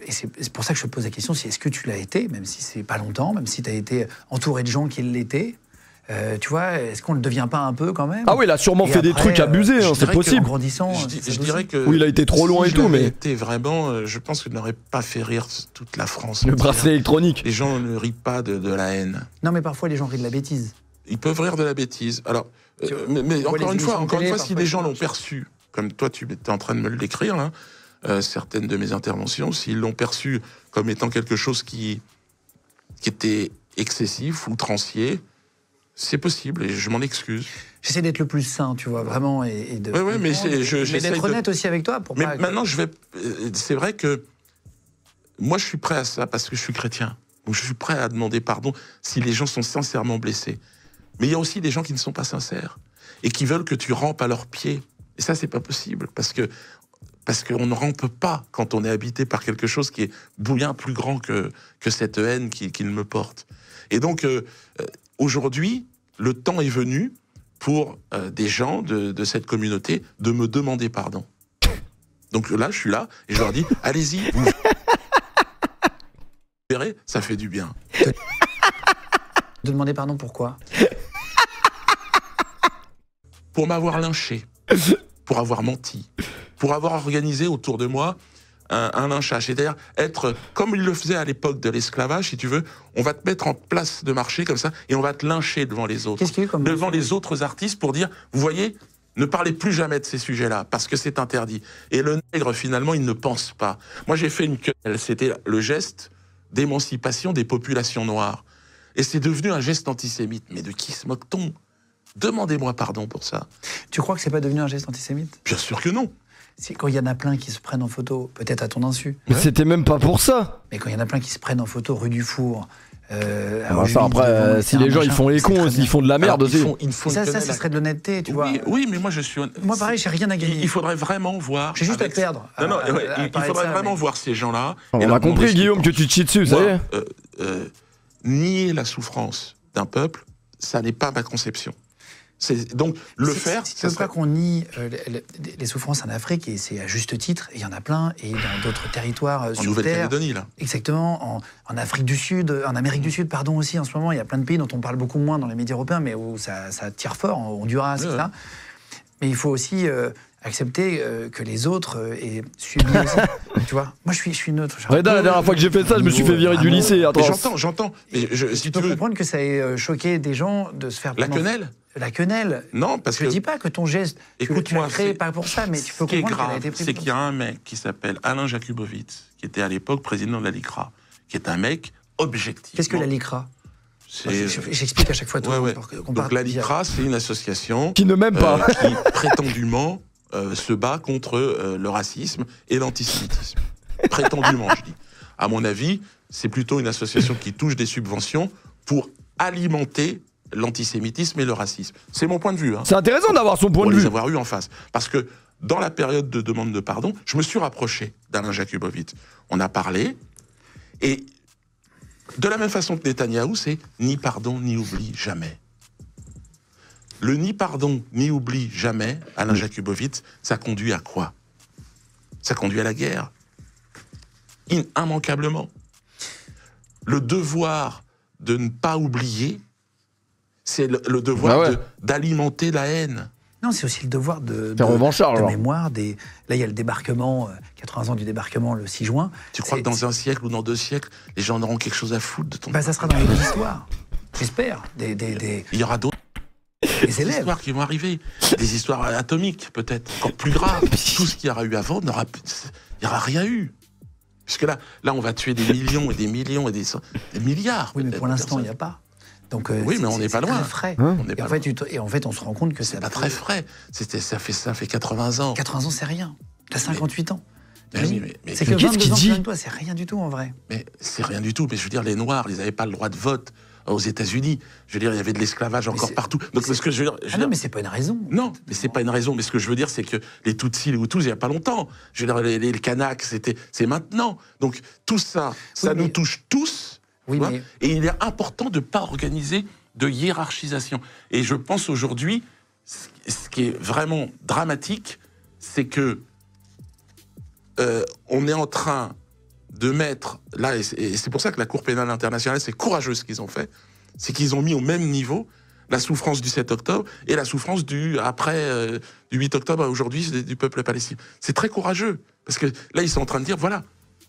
c'est pour ça que je te pose la question, c'est est-ce que tu l'as été, même si c'est pas longtemps, même si tu as été entouré de gens qui l'étaient. Tu vois, est-ce qu'on ne le devient pas un peu quand même? Ah oui, il a sûrement fait des trucs abusés, c'est possible. En grandissant, je dirais que oui, il a été trop loin et tout, mais été vraiment, je pense qu'il n'aurait pas fait rire toute la France. Le bracelet électronique. Les gens ne rient pas de la haine. Non, mais parfois les gens rient de la bêtise. Ils peuvent rire de la bêtise. Alors, mais encore une fois, si les gens l'ont perçu, comme toi, tu étais en train de me le décrire, là, certaines de mes interventions, s'ils l'ont perçu comme étant quelque chose qui était excessif, outrancier. C'est possible et je m'en excuse. J'essaie d'être le plus sain, tu vois, vraiment, et de. Oui, mais d'être honnête aussi avec toi. Mais maintenant, c'est vrai que moi, je suis prêt à ça parce que je suis chrétien. Donc, je suis prêt à demander pardon si les gens sont sincèrement blessés. Mais il y a aussi des gens qui ne sont pas sincères et qui veulent que tu rampes à leurs pieds. Et ça, c'est pas possible parce que Parce qu'on ne rampe pas quand on est habité par quelque chose qui est bien plus grand que cette haine qu'il me porte. Et donc, aujourd'hui, le temps est venu pour des gens de cette communauté de me demander pardon. Donc là, je suis là et je leur dis, allez-y, vous verrez, ça fait du bien. De demander pardon, pourquoi? Pour m'avoir lynché, pour avoir menti, pour avoir organisé autour de moi un lynchage. C'est-à-dire être, comme il le faisait à l'époque de l'esclavage, si tu veux, on va te mettre en place de marché comme ça et on va te lyncher devant les autres. Qu'est-ce qu'il y a eu comme devant les autres artistes pour dire, vous voyez, ne parlez plus jamais de ces sujets-là, parce que c'est interdit. Et le nègre, finalement, il ne pense pas. Moi, j'ai fait une querelle, c'était le geste d'émancipation des populations noires. Et c'est devenu un geste antisémite. Mais de qui se moque-t-on? Demandez-moi pardon pour ça. Tu crois que c'est pas devenu un geste antisémite? Bien sûr que non. C'est quand il y en a plein qui se prennent en photo, peut-être à ton insu. Mais c'était même pas pour ça. Mais quand il y en a plein qui se prennent en photo rue du Four. Enfin, après, si les gens ils font les cons, ils font de la merde aussi. Ça serait de l'honnêteté, tu vois. Oui, mais moi je suis. Moi, pareil, j'ai rien à gagner. Il faudrait vraiment voir. J'ai juste à perdre. Non, il faudrait vraiment voir ces gens-là. On a compris, Guillaume, que tu te chies dessus, ça y est. Nier la souffrance d'un peuple, ça n'est pas ma conception. Donc, le faire... C'est pas qu'on nie les souffrances en Afrique, et c'est à juste titre, et il y en a plein, et dans d'autres territoires en sur Nouvelle-Calédonie, là. Exactement, en Afrique du Sud, en Amérique du Sud, pardon, aussi, en ce moment, il y a plein de pays dont on parle beaucoup moins dans les médias européens, mais où ça tire fort, en Honduras, etc. Mais il faut aussi accepter que les autres subissent aussi. Tu vois, moi je suis neutre. La dernière fois que j'ai fait ça, je me suis fait virer du lycée. J'entends. Si tu peux comprendre que ça ait choqué des gens de se faire... La quenelle? La quenelle. Non, parce que... Je dis pas que ton geste, tu l'as créé pas pour ça, mais tu peux comprendre qu'elle a été prise. C'est qu'il y a un mec qui s'appelle Alain Jakubowicz, qui était à l'époque président de la LICRA, qui est un mec objectif. Qu'est-ce que la LICRA? J'explique à chaque fois tout le monde. Donc la LICRA, c'est une association qui ne m'aime pas, qui prétendument se bat contre le racisme et l'antisémitisme. Prétendument, je dis. À mon avis, c'est plutôt une association qui touche des subventions pour alimenter l'antisémitisme et le racisme. C'est mon point de vue. Hein. C'est intéressant d'avoir son point de vue. Pour les avoir eu en face. Parce que dans la période de demande de pardon, je me suis rapproché d'Alain Jakubowicz. On a parlé, et de la même façon que Netanyahou, c'est ni pardon, ni oubli, jamais. Le ni pardon, ni oubli, jamais, Alain Jakubowicz, ça conduit à quoi? Ça conduit à la guerre. Immanquablement. Le devoir de ne pas oublier, c'est le devoir d'alimenter la haine. Non, c'est aussi le devoir de mémoire. Là, il y a le débarquement, 80 ans du débarquement le 6 juin. Tu crois que dans un siècle ou dans 2 siècles, les gens auront quelque chose à foutre de ton... Ça sera dans les histoires, j'espère. Il y aura d'autres histoires qui vont arriver. Des histoires atomiques, peut-être, encore plus graves. Tout ce qu'il y aura eu avant, il n'y aura rien eu. Puisque là, on va tuer des millions et des millions et des milliards. Oui, mais pour l'instant, il n'y a pas. Donc, oui, mais on n'est pas loin. Très frais. Et en fait, on se rend compte que c'est pas très frais. Ça fait 80 ans. 80 ans, c'est rien. T'as 58 ans. Mais c'est que 22 ans plus jeune que toi, c'est rien du tout en vrai. Mais c'est rien du tout. Mais je veux dire, les Noirs, ils n'avaient pas le droit de vote aux États-Unis. Je veux dire, il y avait de l'esclavage encore partout. Donc, ce que je veux dire, non, mais c'est pas une raison. Non, mais c'est pas une raison. Mais ce que je veux dire, c'est que les Tutsis, les Hutus, il y a pas longtemps. Je veux dire, les Kanaks, c'est maintenant. Donc tout ça, ça nous touche tous. Oui, mais... Et il est important de ne pas organiser de hiérarchisation. Et je pense aujourd'hui, ce qui est vraiment dramatique, c'est que on est en train de mettre, là, et c'est pour ça que la Cour pénale internationale, c'est courageux ce qu'ils ont fait, c'est qu'ils ont mis au même niveau la souffrance du 7 octobre et la souffrance du 8 octobre à aujourd'hui du peuple palestinien. C'est très courageux, parce que là, ils sont en train de dire, voilà,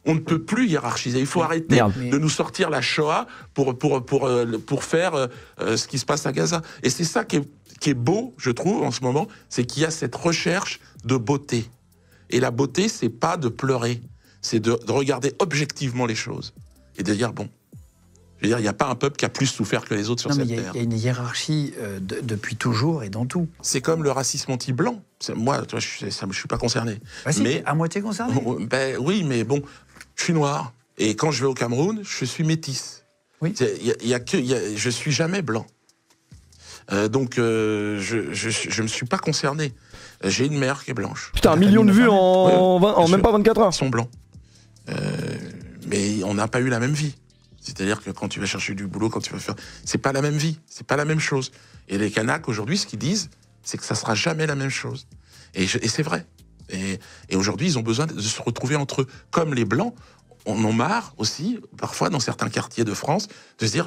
on ne peut plus hiérarchiser. Il faut arrêter de nous sortir la Shoah pour faire ce qui se passe à Gaza. Et c'est ça qui est beau, je trouve, en ce moment, c'est qu'il y a cette recherche de beauté. Et la beauté, c'est pas de pleurer, c'est de regarder objectivement les choses. Et de dire, bon, je veux dire, il n'y a pas un peuple qui a plus souffert que les autres sur cette terre. Il y a une hiérarchie depuis toujours et dans tout. C'est comme le racisme anti-blanc. Moi, je ne suis pas concerné. Bah si, mais à moitié concerné. Oui, mais bon, je suis noir. Et quand je vais au Cameroun, je suis métisse. Oui. Je suis jamais blanc. Donc, je me suis pas concerné. J'ai une mère qui est blanche. Putain, 1 million de vues en même pas 24 heures. Ils sont blancs. Mais on n'a pas eu la même vie. C'est-à-dire que quand tu vas chercher du boulot, quand tu vas faire... C'est pas la même vie, c'est pas la même chose. Et les Kanaks, aujourd'hui, ce qu'ils disent, c'est que ça sera jamais la même chose. Et c'est vrai. Et aujourd'hui, ils ont besoin de se retrouver entre eux. Comme les Blancs, on en marre aussi, parfois, dans certains quartiers de France, de se dire,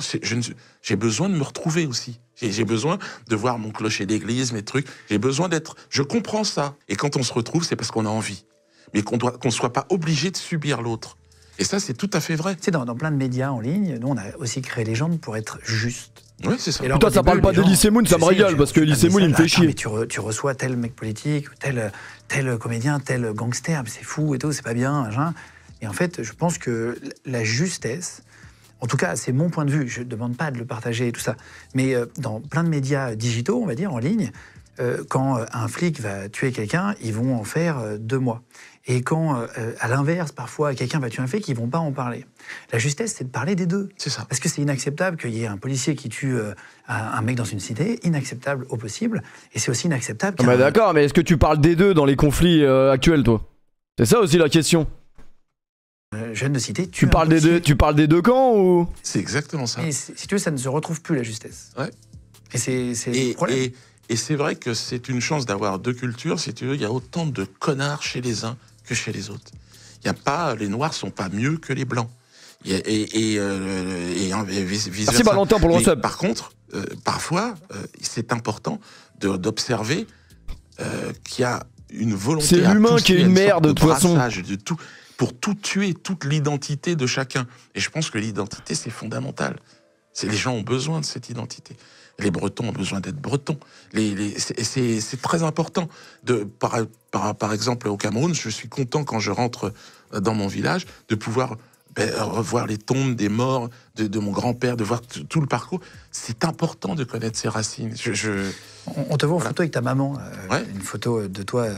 j'ai besoin de me retrouver aussi. J'ai besoin de voir mon clocher d'église, mes trucs. J'ai besoin d'être... Je comprends ça. Et quand on se retrouve, c'est parce qu'on a envie. Mais qu'on ne soit pas obligé de subir l'autre. Et ça, c'est tout à fait vrai. Tu sais, dans plein de médias en ligne, nous, on a aussi créé les gens pour être justes. Oui, c'est ça. Alors, toi, ça parle pas d'Elie Moon, ça me régale, parce que Elie Moon, il me fait chier. Mais tu reçois tel mec politique, tel comédien, tel gangster, c'est fou et tout, c'est pas bien, machin. Et en fait, je pense que la justesse, en tout cas, c'est mon point de vue, je ne demande pas de le partager et tout ça, mais dans plein de médias digitaux, on va dire, en ligne, quand un flic va tuer quelqu'un, ils vont en faire 2 mois. Et quand, à l'inverse, parfois, quelqu'un va tuer un flic, ils vont pas en parler. La justesse, c'est de parler des deux. C'est ça. Parce que c'est inacceptable qu'il y ait un policier qui tue un mec dans une cité, inacceptable au possible, et c'est aussi inacceptable Ah bah d'accord, mais est-ce que tu parles des deux dans les conflits actuels, toi? C'est ça aussi la question. Jeune de cité Tu parles des deux camps ou? C'est exactement ça. Et si tu veux, ça ne se retrouve plus, la justesse. Ouais. Et c'est le problème. Et c'est vrai que c'est une chance d'avoir 2 cultures. Si tu veux, il y a autant de connards chez les uns que chez les autres. Il y a pas, les Noirs sont pas mieux que les Blancs. Et vice-versa. Merci Valentin pour le resub. Par contre, parfois, c'est important d'observer qu'il y a une volonté. C'est l'humain qui est une merde, de toute façon. De tout, pour tout tuer, toute l'identité de chacun. Et je pense que l'identité, c'est fondamental. Les gens ont besoin de cette identité. Les Bretons ont besoin d'être Bretons. C'est très important. Par exemple, au Cameroun, je suis content quand je rentre dans mon village de pouvoir revoir les tombes des morts de mon grand-père, de voir tout le parcours. C'est important de connaître ses racines. On te voit en photo avec ta maman, une photo de toi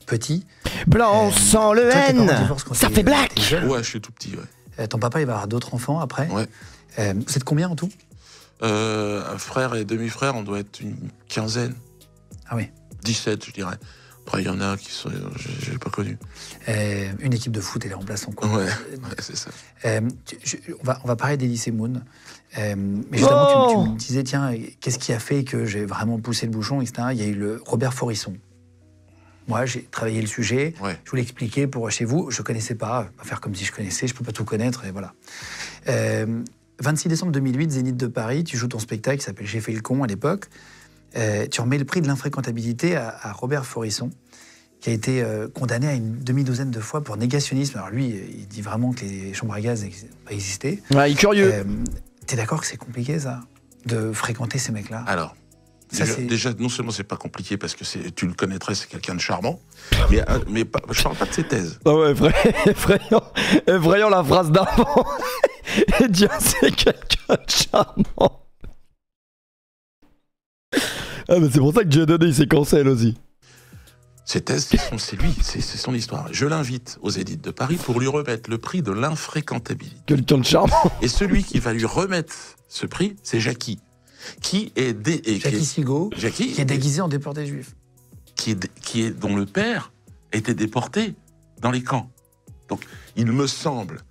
petit. Blanc sans le N, ça fait black. Ouais, je suis tout petit, ouais. Ton papa, il va avoir d'autres enfants après. Ouais. Vous êtes combien en tout? Un frère et demi-frère, on doit être une 15aine. Ah oui. 17, je dirais. Après, il y en a qui sont... Je n'ai pas connu. Une équipe de foot et les remplaçants, quoi. Ouais, c'est ça. On va parler d'Elie Moon. Mais justement, tu me disais, tiens, qu'est-ce qui a fait que j'ai vraiment poussé le bouchon, etc. Il y a eu le Robert Forisson. Moi, j'ai travaillé le sujet. Ouais. Je voulais expliquer pour chez vous. Je ne connaissais pas. Pas faire comme si je connaissais. Je ne peux pas tout connaître. Et voilà. 26 décembre 2008, Zénith de Paris, tu joues ton spectacle qui s'appelle J'ai fait le con à l'époque. Tu remets le prix de l'infréquentabilité à Robert Forisson, qui a été condamné à une demi-douzaine de fois pour négationnisme. Alors lui, il dit vraiment que les chambres à gaz n'ont pas existé. Ouais, il est curieux. T'es d'accord que c'est compliqué, ça, de fréquenter ces mecs-là? Alors, ça, déjà, non seulement c'est pas compliqué, parce que tu le connaîtrais, c'est quelqu'un de charmant, mais je parle pas de ses thèses. Ah ouais, effrayant la phrase d'avant. Et Dieu, c'est quelqu'un de charmant. Ah mais c'est pour ça que Dieudonné il s'est cancel aussi. Ses thèses, c'est lui, c'est son histoire. Je l'invite aux Zénith de Paris pour lui remettre le prix de l'infréquentabilité. Quelqu'un de charmant. Et celui qui va lui remettre ce prix, c'est Jackie. Jackie Sigaud, qui est déguisé en déporté juif. Dont le père était déporté dans les camps. Donc, il me semble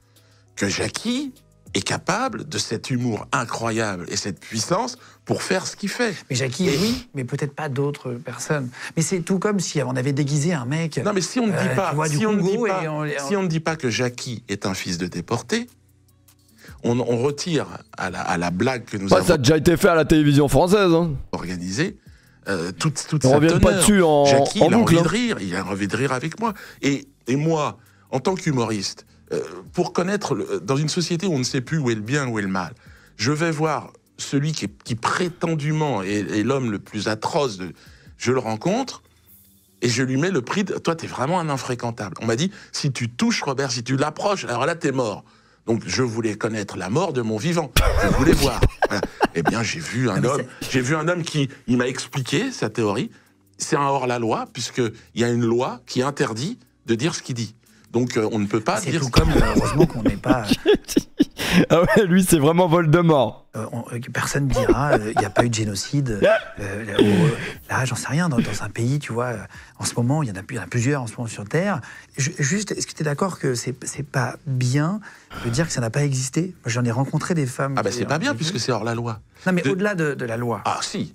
que Jackie est capable de cet humour incroyable et cette puissance pour faire ce qu'il fait. Mais Jackie, oui, mais peut-être pas d'autres personnes. Mais c'est tout comme si on avait déguisé un mec. Non, mais si on ne dit pas, si on ne dit pas que Jackie est un fils de déporté, on retire à la blague que nous avons ça a déjà été fait à la télévision française. Hein. Organisée toute on sa revient teneur. Pas dessus Jackie, en il a boucle, envie de rire, il a envie de rire avec moi. Et moi, en tant qu'humoriste, pour connaître, dans une société où on ne sait plus où est le bien, où est le mal, je vais voir celui qui prétendument est l'homme le plus atroce, je le rencontre, et je lui mets le prix de... Toi, t'es vraiment un infréquentable. On m'a dit, si tu touches Robert, si tu l'approches, alors là, t'es mort. Donc, je voulais connaître la mort de mon vivant. Je voulais voir. Voilà. Eh bien, j'ai vu un homme qui... Il m'a expliqué sa théorie. C'est un hors-la-loi, puisqu'il y a une loi qui interdit de dire ce qu'il dit. Donc, on ne peut pas dire... C'est tout comme, heureusement qu'on n'est pas... Ah ouais, lui, c'est vraiment Voldemort. Personne ne dira il n'y a pas eu de génocide. Là, j'en sais rien, dans un pays, tu vois, en ce moment, il y en a plusieurs en ce moment sur Terre. Juste, est-ce que tu es d'accord que c'est pas bien de dire que ça n'a pas existé? Moi, j'en ai rencontré des femmes. Ah bah c'est pas bien puisque c'est hors la loi. Non, mais au-delà de la loi. Ah si.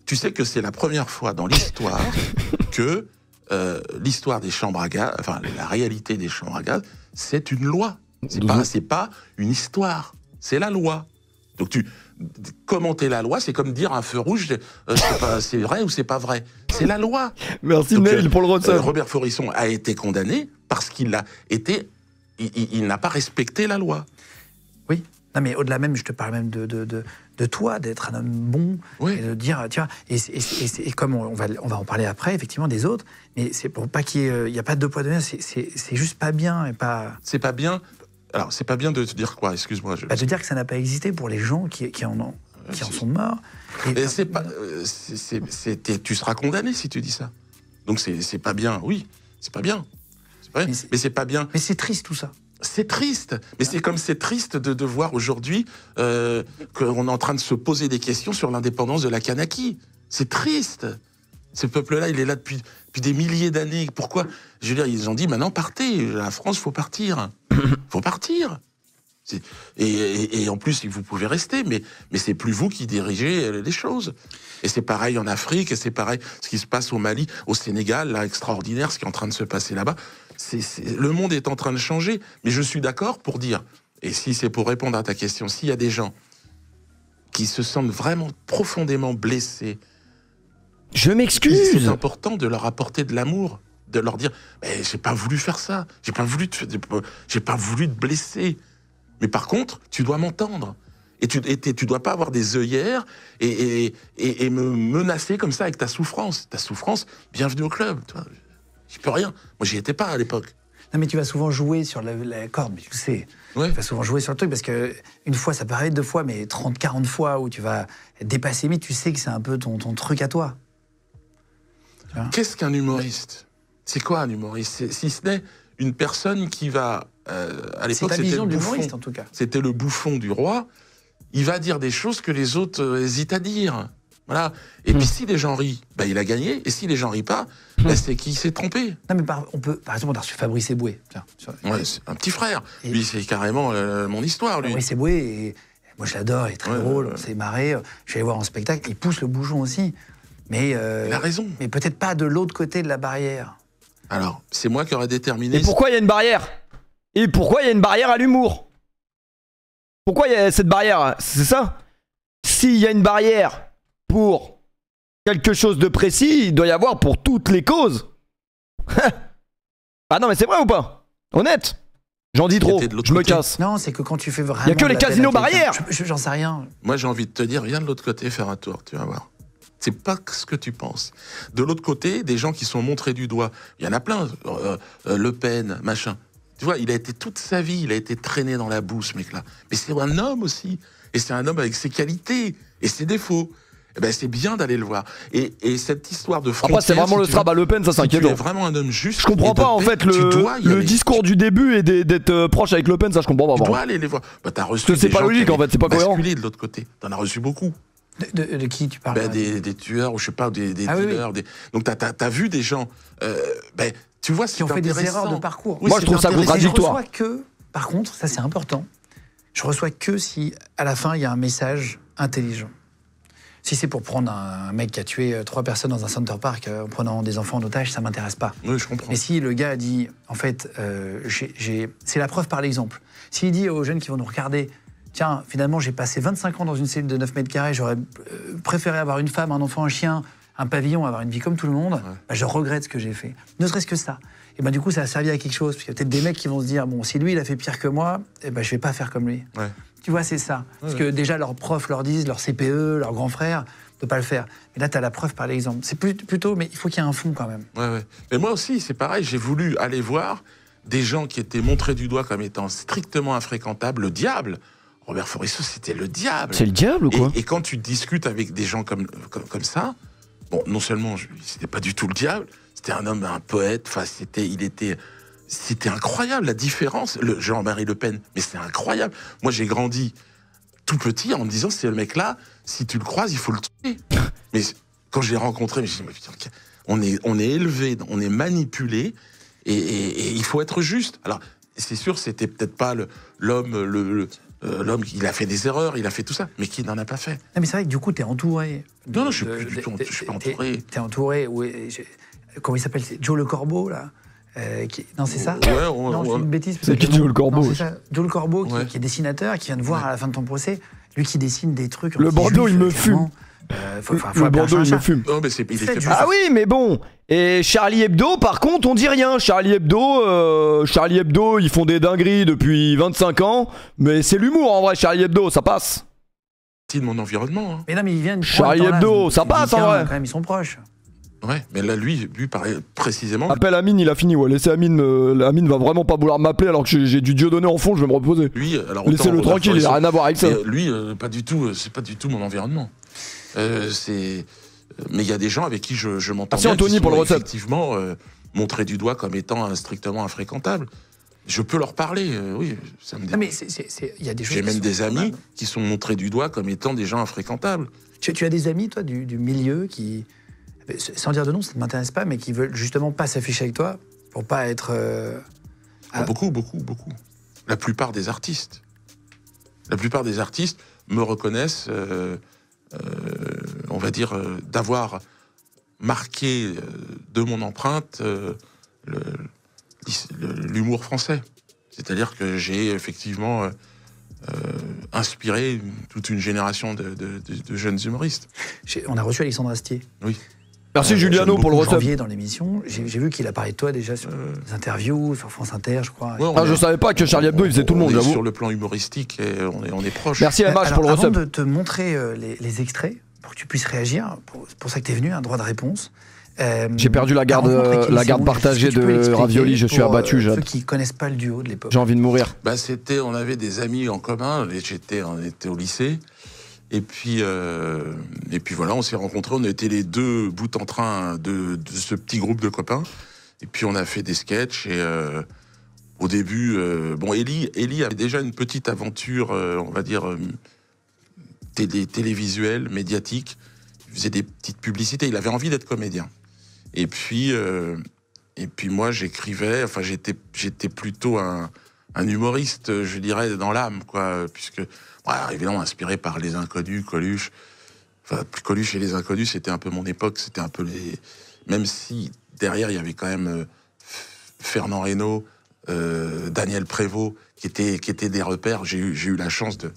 Tu sais que c'est la première fois dans l'histoire que l'histoire des chambres à gaz, enfin la réalité des chambres à gaz, c'est une loi. C'est pas une histoire. C'est la loi. Donc commenter la loi, c'est comme dire un feu rouge, c'est vrai ou c'est pas vrai. C'est la loi. Merci Donc, Neil pour le retour. Robert Faurisson a été condamné parce qu'il il n'a pas respecté la loi. Oui. Non, mais au-delà même, je te parle même de toi, d'être un homme bon, Oui. et de dire, tiens, et comme on va en parler après, effectivement, des autres, mais c'est pour pas qu'il y a pas de deux poids deux mesures, c'est juste pas bien et pas. C'est pas bien. Alors, c'est pas bien de te dire quoi, excuse-moi. De dire que ça n'a pas existé pour les gens qui en sont morts. Et c'est pas, tu seras condamné si tu dis ça. Donc c'est pas bien, oui, c'est pas bien. Mais c'est pas bien. Mais c'est triste tout ça. C'est triste, mais c'est comme c'est triste de voir aujourd'hui qu'on est en train de se poser des questions sur l'indépendance de la Kanaki. C'est triste. Ce peuple-là, il est là depuis des milliers d'années. Pourquoi? Je veux dire, ils ont dit maintenant partez. La France, faut partir. Faut partir. Et en plus, vous pouvez rester, mais c'est plus vous qui dirigez les choses. Et c'est pareil en Afrique, et c'est pareil ce qui se passe au Mali, au Sénégal, là, extraordinaire, ce qui est en train de se passer là-bas. Le monde est en train de changer, mais je suis d'accord pour dire, et si c'est pour répondre à ta question, s'il y a des gens qui se sentent vraiment profondément blessés, je m'excuse. C'est important de leur apporter de l'amour, de leur dire, mais j'ai pas voulu faire ça, j'ai pas voulu te blesser. Mais par contre, tu dois m'entendre. Et tu dois pas avoir des œillères et me menacer comme ça avec ta souffrance. Ta souffrance, bienvenue au club. J'y peux rien. Moi, j'y étais pas à l'époque. Non, mais tu vas souvent jouer sur la corde, mais tu le sais. Ouais. Tu vas souvent jouer sur le truc parce que une fois, ça peut arriver 2 fois, mais 30, 40 fois où tu vas dépasser, mais tu sais que c'est un peu ton truc à toi. Qu'est-ce qu'un humoriste? C'est quoi un humoriste? Si ce n'est une personne qui va... à l'époque, c'était le bouffon, en tout cas. C'était le bouffon du roi. Il va dire des choses que les autres hésitent à dire. Voilà. Et puis si les gens rient, il a gagné. Et si les gens rient pas, c'est qu'il s'est trompé. Non, mais par exemple, on a reçu Fabrice Eboué. Ouais, c'est un petit frère. Lui, c'est carrément mon histoire, lui. Fabrice Eboué, et moi je l'adore, il est très drôle, on s'est marré. Je suis allé voir en spectacle, il pousse le bouchon aussi. Mais, il a raison. Mais peut-être pas de l'autre côté de la barrière. Alors, c'est moi qui aurais déterminé... Et pourquoi il y a une barrière? Et pourquoi il y a une barrière à l'humour? Pourquoi il y a cette barrière? C'est ça? S'il y a une barrière pour quelque chose de précis, il doit y avoir pour toutes les causes. Ah non, mais c'est vrai ou pas? Honnête? J'en dis trop, je me casse. Non, c'est que quand tu fais vraiment... Il y a que les casinos barrières. J'en sais rien. Moi, j'ai envie de te dire, viens de l'autre côté faire un tour, tu vas voir. C'est pas ce que tu penses. De l'autre côté, des gens qui sont montrés du doigt, il y en a plein. Le Pen, machin. Tu vois, il a été toute sa vie, il a été traîné dans la boue, ce mec-là. Mais c'est un homme aussi. Et c'est un homme avec ses qualités et ses défauts. Eh ben, c'est bien d'aller le voir. Et cette histoire de frontière... Après, c'est vraiment le strab à Le Pen, ça c'est inquiétant. Tu es vraiment un homme juste... Je comprends pas, en fait, le discours du début et d'être proche avec Le Pen, ça je comprends pas. Tu dois aller les voir. T'as reçu c'est pas logique, en fait, c'est pas cohérent. De l'autre côté. T'en as reçu beaucoup. De qui tu parles? Des tueurs, ou je sais pas, des dealers. Oui. Donc t'as vu des gens... tu vois, qui ont fait des erreurs de parcours. Oui, moi, je trouve ça contradictoire. Je reçois que, par contre, ça c'est important, je reçois que si, à la fin, il y a un message intelligent. Si c'est pour prendre un mec qui a tué 3 personnes dans un Center Park en prenant des enfants en otage, ça m'intéresse pas. Oui, je comprends. Mais si le gars a dit, en fait, c'est la preuve par l'exemple. S'il dit aux jeunes qui vont nous regarder, tiens, finalement, j'ai passé 25 ans dans une cellule de 9 mètres carrés, j'aurais préféré avoir une femme, un enfant, un chien, un pavillon, avoir une vie comme tout le monde, je regrette ce que j'ai fait. Ne serait-ce que ça. Et du coup, ça a servi à quelque chose. Parce qu'il y a peut-être des mecs qui vont se dire, bon, si lui, il a fait pire que moi, je vais pas faire comme lui. Ouais. Tu vois, c'est ça. Parce que déjà, leurs profs leur disent, leurs CPE, leurs grands frères, de pas le faire. Mais là, tu as la preuve par l'exemple. C'est plutôt, mais il faut qu'il y ait un fond quand même. Ouais. Mais moi aussi, c'est pareil, j'ai voulu aller voir des gens qui étaient montrés du doigt comme étant strictement infréquentables, le diable. Robert Faurisson, c'était le diable. C'est le diable ou quoi? Et quand tu discutes avec des gens comme ça, bon, non seulement c'était pas du tout le diable, c'était un homme, un poète. Enfin, il c'était incroyable, la différence. Jean-Marie Le Pen, mais c'était incroyable. Moi, j'ai grandi tout petit en me disant, c'est le mec-là, si tu le croises, il faut le tuer. Mais quand je l'ai rencontré, je me suis dit, putain, on est élevé, on est manipulé, et il faut être juste. Alors, c'est sûr, c'était peut-être pas l'homme, il a fait des erreurs, il a fait tout ça, mais qui n'en a pas fait? Non, mais c'est vrai que du coup, t'es entouré. Non, je suis plus du tout, je suis pas entouré. T'es entouré, oui. Comment il s'appelle? C'est Joe Le Corbeau, là. Non, c'est ça? Ouais, non, c'est une bêtise. C'est qui Joe Le Corbeau? Non, c'est ça. Joe Le Corbeau, Ouais. qui est dessinateur, qui vient de voir à la fin de ton procès, lui qui dessine des trucs. Le Bordeaux, il me fume. Le Bordeaux, il me fume. Non, mais il est fait juste. Ah oui, mais bon. Et Charlie Hebdo, par contre, on dit rien. Charlie Hebdo, ils font des dingueries depuis 25 ans. Mais c'est l'humour, en vrai, Charlie Hebdo, ça passe. de mon environnement. Hein. Mais non, mais ils viennent. Charlie Hebdo, ça passe, en vrai. Quand même, ils sont proches. Ouais, mais là, lui pareil, précisément. Appelle Amine, il a fini, ouais. Laissez Amine. Amine va vraiment pas vouloir m'appeler alors que j'ai du Dieudonné en fond, je vais me reposer. Lui, alors laissez-le tranquille, il a rien à voir avec ça. Lui, pas du tout, c'est pas du tout mon environnement. Mais il y a des gens avec qui je m'entends Merci bien, Anthony qui pour sont le recette. effectivement montrés du doigt comme étant strictement infréquentables. Je peux leur parler, oui, ça me Non, mais dérange. il y a des choses. J'ai qui même sont des amis convenables. qui sont montrés du doigt comme étant des gens infréquentables. Tu as des amis, toi, du milieu qui, sans dire de nom, ça ne m'intéresse pas, mais qui veulent justement pas s'afficher avec toi pour pas être. Beaucoup. La plupart des artistes me reconnaissent, on va dire, d'avoir marqué de mon empreinte l'humour français. C'est-à-dire que j'ai effectivement inspiré toute une génération de jeunes humoristes. On a reçu Alexandre Astier. Oui. Merci Juliano j'aime pour le En recette. janvier dans l'émission. J'ai vu qu'il a parlé de toi déjà sur des interviews, sur France Inter, je crois. Ouais, on Ah, je est- savais pas que Charlie Hebdo il faisait tout le monde, on est j'avoue. sur le plan humoristique, et on est proche. Merci MH Alors, pour le avant recette. de te montrer les extraits, pour que tu puisses réagir, c'est pour ça que tu es venu, un droit de réponse. J'ai perdu la garde partagée de Ravioli, je suis abattu, Jade. Jade. Ceux qui connaissent pas le duo de l'époque. J'ai envie de mourir. Bah, on avait des amis en commun, on était au lycée, et puis voilà, on s'est rencontrés, on était les deux bouts en train de ce petit groupe de copains, et puis on a fait des sketchs, et au début, Élie avait déjà une petite aventure, on va dire, télévisuelle, médiatique, il faisait des petites publicités, il avait envie d'être comédien. Et puis moi, j'écrivais, enfin, j'étais plutôt un humoriste, je dirais, dans l'âme, quoi, puisque, évidemment, inspiré par Les Inconnus, Coluche. Enfin, Coluche et Les Inconnus, c'était un peu mon époque, c'était un peu les... Même si, derrière, il y avait quand même Fernand Reynaud, Daniel Prévost, qui étaient des repères. J'ai eu la chance de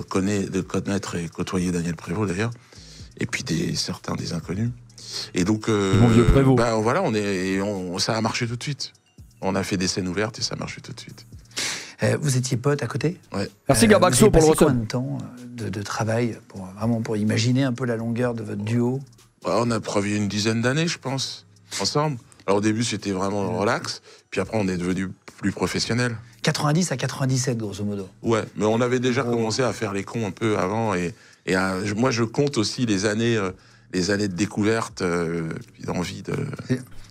connaître et côtoyer Daniel Prévost, d'ailleurs, et puis certains des Inconnus. Et donc, Mon vieux Prévost. voilà, ça a marché tout de suite. On a fait des scènes ouvertes et ça a marché tout de suite. Vous étiez potes à côté. Ouais. Merci Gabaxo pour le recette. recette. Combien de temps de travail pour imaginer un peu la longueur de votre duo? On a travaillé une dizaine d'années, je pense, ensemble. Alors au début, c'était vraiment relax, puis après, on est devenu plus professionnels. 90 à 97, grosso modo. Ouais, mais on avait déjà commencé à faire les cons un peu avant, et moi, je compte aussi les années de découverte, puis d'envie de...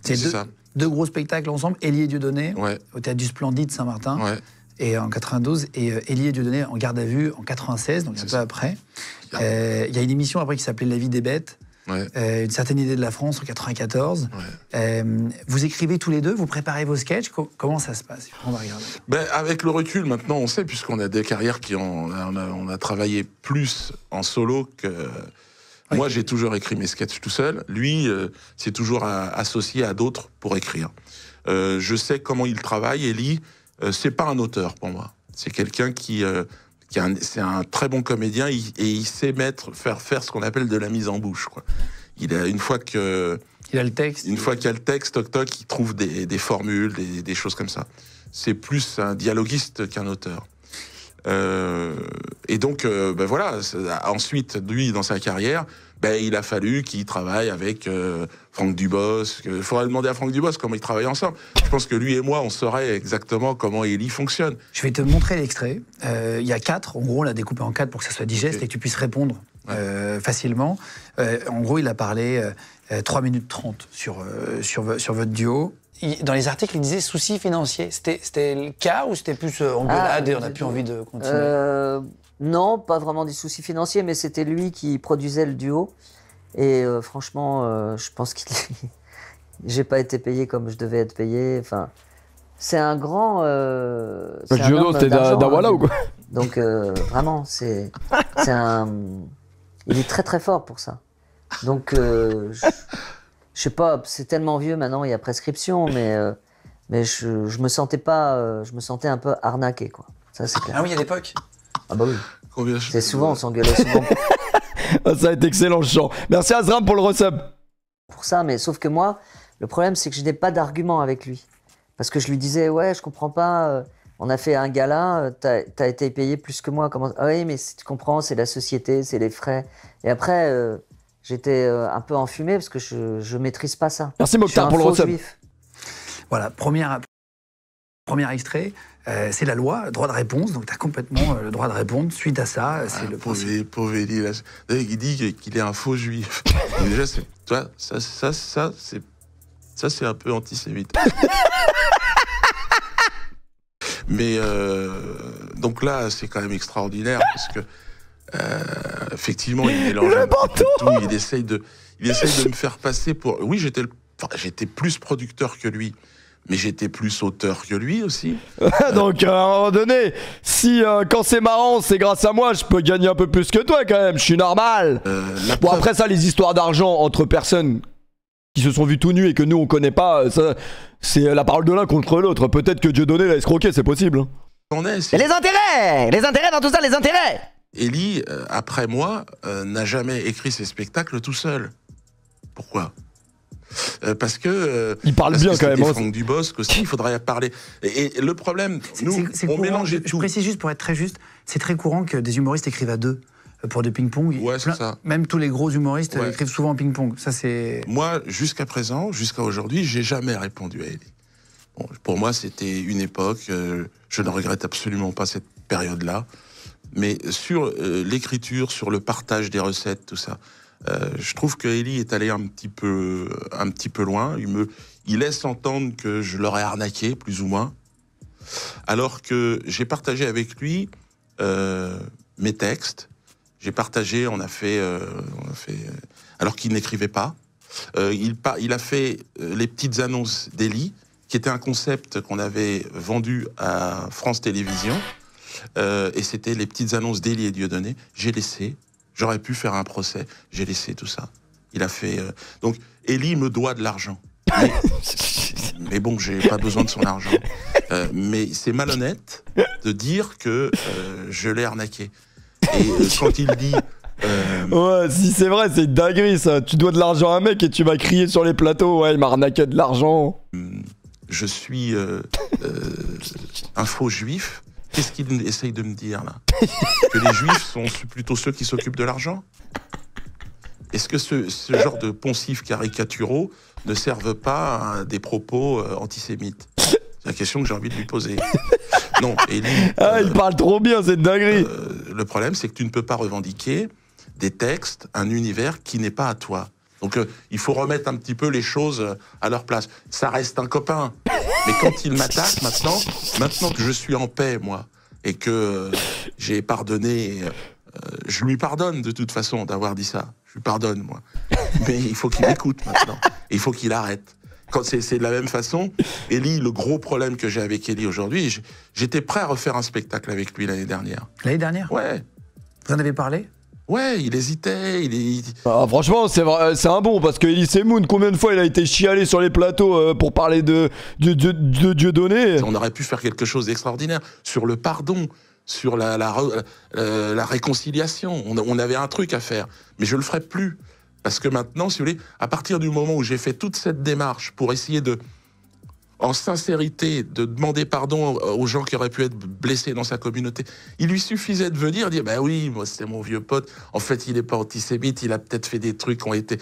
C'est ça. deux gros spectacles ensemble, Élie et Dieudonné, Ouais, au Théâtre du Splendide Saint-Martin, ouais. et en 92, et Élie et Dieudonné en garde à vue en 96, donc un C'est peu ça. après. Il y a une émission après qui s'appelait La vie des bêtes, Ouais. une certaine idée de la France en 94. Ouais. Vous écrivez tous les deux, vous préparez vos sketchs, comment ça se passe? On va regarder. Avec le recul, maintenant, on sait, puisqu'on a des carrières on a travaillé plus en solo que... Oui. Moi, j'ai toujours écrit mes sketchs tout seul. Lui, c'est toujours associé à d'autres pour écrire. Je sais comment il travaille. Élie, c'est pas un auteur pour moi. C'est quelqu'un c'est un très bon comédien et il sait faire ce qu'on appelle de la mise en bouche, quoi. Une fois qu'il Il a le texte. y a le texte, toc, il trouve des formules, des choses comme ça. C'est plus un dialoguiste qu'un auteur. Et donc, voilà. Ensuite, lui, dans sa carrière, il a fallu qu'il travaille avec Franck Dubosc. Il faudrait demander à Franck Dubosc comment ils travaillent ensemble. Je pense que lui et moi, on saurait exactement comment Élie fonctionne. Je vais te montrer l'extrait. Il y a 4, en gros, on l'a découpé en 4 pour que ça soit digeste Okay. et que tu puisses répondre facilement. En gros, il a parlé 3 minutes 30 sur votre duo. dans les articles, il disait soucis financiers. C'était le cas ou c'était plus engueulade et on n'a plus envie de continuer? Non, pas vraiment des soucis financiers, mais c'était lui qui produisait le duo. Et franchement, je pense qu'il j'ai pas été payé comme je devais être payé. Enfin, c'est un grand. C'est un homme c'était d'argent, d'Awala ou quoi? Donc vraiment, c'est un. Il est très très fort pour ça. Donc je sais pas, c'est tellement vieux maintenant, il y a prescription, mais je me sentais pas, je me sentais un peu arnaqué quoi. Ça c'est clair. Ah oui, à l'époque. Ah bah oui. Combien C'est souvent, on s'engueulait souvent Ah, ça a été excellent le chant. Merci Azram pour le resub. pour ça, mais sauf que moi, le problème c'est que je n'ai pas d'argument avec lui. Parce que je lui disais, ouais, je comprends pas, on a fait un gala, t'as été payé plus que moi. Comment... Ah oui, mais tu comprends, c'est la société, c'est les frais. Et après, j'étais un peu enfumé parce que je maîtrise pas ça. Merci Mokhtar pour le resub. Voilà, premier extrait, c'est la loi, droit de réponse. Donc, tu as complètement le droit de répondre. Suite à ça, c'est le principe. Pauvre Elie, là. Il dit qu'il est un faux juif. Et déjà, ça, c'est un peu antisémite. Mais donc là, c'est quand même extraordinaire parce que effectivement, il mélange un petit peu tout. Il essaye de me faire passer pour. Oui, j'étais plus producteur que lui. Mais j'étais plus auteur que lui aussi. Donc à un moment donné, si quand c'est marrant, c'est grâce à moi, je peux gagner un peu plus que toi quand même, je suis normal. Bon après ça, les histoires d'argent entre personnes qui se sont vues tout nus et que nous on connaît pas, ça, c'est la parole de l'un contre l'autre. Peut-être que Dieudonné l'a escroqué, c'est possible. Et les intérêts dans tout ça, les intérêts. Elie, après moi, n'a jamais écrit ses spectacles tout seul. Pourquoi ? Parce que il parle bien quand même. Franck Dubosc aussi, il faudrait parler. Et le problème, nous, on mélangeait tout. Je précise juste pour être très juste, c'est très courant que des humoristes écrivent à deux pour du ping-pong. Ouais, c'est ça. Même tous les gros humoristes écrivent souvent en ping-pong. Ça, c'est. Moi, jusqu'à présent, jusqu'à aujourd'hui, j'ai jamais répondu à Elie. Bon, pour moi, c'était une époque. Je ne regrette absolument pas cette période-là. Mais sur l'écriture, sur le partage des recettes, tout ça. Je trouve que Elie est allé un petit peu loin. Il laisse entendre que je l'aurais arnaqué, plus ou moins. Alors que j'ai partagé avec lui mes textes. J'ai partagé, on a fait alors qu'il n'écrivait pas. Il a fait les petites annonces d'Elie, qui était un concept qu'on avait vendu à France Télévisions. Et c'était les petites annonces d'Elie et Dieudonné. J'ai laissé. J'aurais pu faire un procès. J'ai laissé tout ça. Il a fait... Donc, Elie me doit de l'argent. Mais bon, j'ai pas besoin de son argent. Mais c'est malhonnête de dire que je l'ai arnaqué. Et quand il dit... Ouais, si c'est vrai, c'est une dinguerie ça. Tu dois de l'argent à un mec et tu vas crier sur les plateaux. Ouais, il m'a arnaqué de l'argent. Je suis un faux juif. Qu'est-ce qu'il essaye de me dire, là? Que les juifs sont plutôt ceux qui s'occupent de l'argent? Est-ce que ce genre de poncifs caricaturaux ne servent pas à des propos antisémites? C'est la question que j'ai envie de lui poser. Non, Elie... il parle trop bien, c'est une dinguerie. Le problème, c'est que tu ne peux pas revendiquer des textes, un univers qui n'est pas à toi. Donc il faut remettre un petit peu les choses à leur place. Ça reste un copain. Mais quand il m'attaque maintenant que je suis en paix, moi, et que j'ai pardonné, je lui pardonne de toute façon d'avoir dit ça. Je lui pardonne, moi. Mais il faut qu'il écoute maintenant. Et il faut qu'il arrête. Quand c'est de la même façon, Elie, le gros problème que j'ai avec Elie aujourd'hui, j'étais prêt à refaire un spectacle avec lui l'année dernière. L'année dernière? Ouais. Vous en avez parlé? Ouais, il hésitait, franchement, c'est un bon, parce que Elie Moon, combien de fois il a été chialé sur les plateaux pour parler de Dieudonné. On aurait pu faire quelque chose d'extraordinaire sur le pardon, sur la réconciliation. On avait un truc à faire, mais je le ferai plus. Parce que maintenant, si vous voulez, à partir du moment où j'ai fait toute cette démarche pour essayer en sincérité, de demander pardon aux gens qui auraient pu être blessés dans sa communauté. Il lui suffisait de venir dire, bah oui, moi c'était mon vieux pote, en fait il n'est pas antisémite, il a peut-être fait des trucs qui ont été...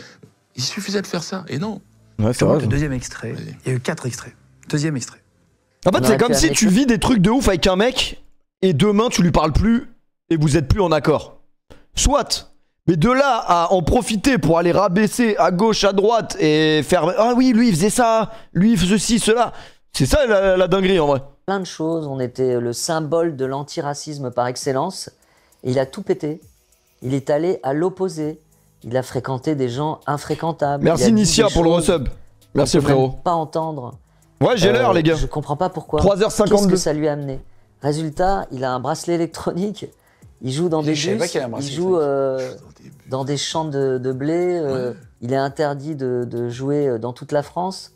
Il suffisait de faire ça, et non. Ouais, c'est vrai. Le deuxième extrait, il y a eu 4 extraits. Deuxième extrait. En fait, c'est comme si tu vis des trucs de ouf avec un mec, et demain tu lui parles plus, et vous êtes plus en accord. Soit, Mais de là à en profiter pour aller rabaisser à gauche, à droite et faire ah oui, lui il faisait ça, lui il faisait ceci, cela. C'est ça la dinguerie en vrai. Plein de choses. On était le symbole de l'antiracisme par excellence. Et il a tout pété. Il est allé à l'opposé. Il a fréquenté des gens infréquentables. Merci Nissia pour le resub. Merci frérot. Pas entendre. Ouais, j'ai l'heure les gars. Je comprends pas pourquoi. 3h52. Qu'est-ce que ça lui a amené? Résultat, il a un bracelet électronique. Il joue dans des bus. Il joue dans des champs de blé. Il est interdit de jouer dans toute la France.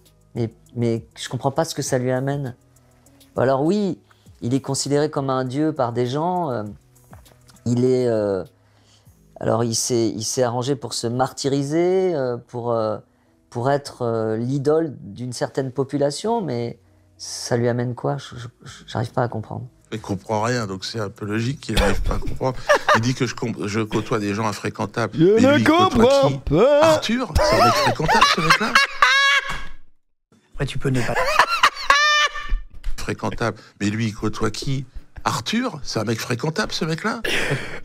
Mais je comprends pas ce que ça lui amène. Alors oui, il est considéré comme un dieu par des gens. Il s'est arrangé pour se martyriser, pour être l'idole d'une certaine population, mais ça lui amène quoi? J'arrive pas à comprendre. Il comprend rien, donc c'est un peu logique qu'il n'arrive pas à comprendre. Il dit que je côtoie des gens infréquentables. Je ne comprends pas. Arthur, c'est un mec fréquentable ce mec-là. Après, tu peux ne pas. Fréquentable. Mais lui, il côtoie qui? Arthur, c'est un mec fréquentable ce mec-là.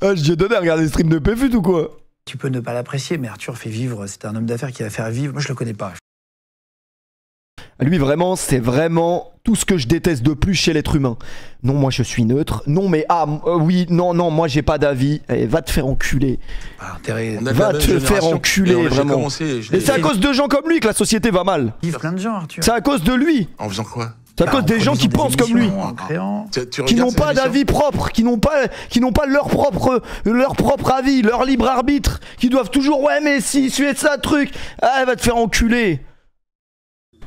Ah, j'ai donné à regarder les streams de PFUT ou quoi? Tu peux ne pas l'apprécier, mais Arthur fait vivre. C'est un homme d'affaires qui va faire vivre. Moi, je le connais pas. Lui vraiment, c'est vraiment tout ce que je déteste de plus chez l'être humain. Non, moi je suis neutre. Non, mais oui, non, moi j'ai pas d'avis. Eh, va te faire enculer. Pas intérêt. Va te faire enculer, vraiment. Et c'est à cause de gens comme lui que la société va mal. Il y a plein de gens, Arthur. C'est à cause de lui. En faisant quoi? C'est à cause des gens qui pensent comme lui. En créant. Qui n'ont pas d'avis propre, qui n'ont pas leur propre avis, leur libre arbitre, qui doivent toujours ouais mais si tu es ça truc, ah va te faire enculer.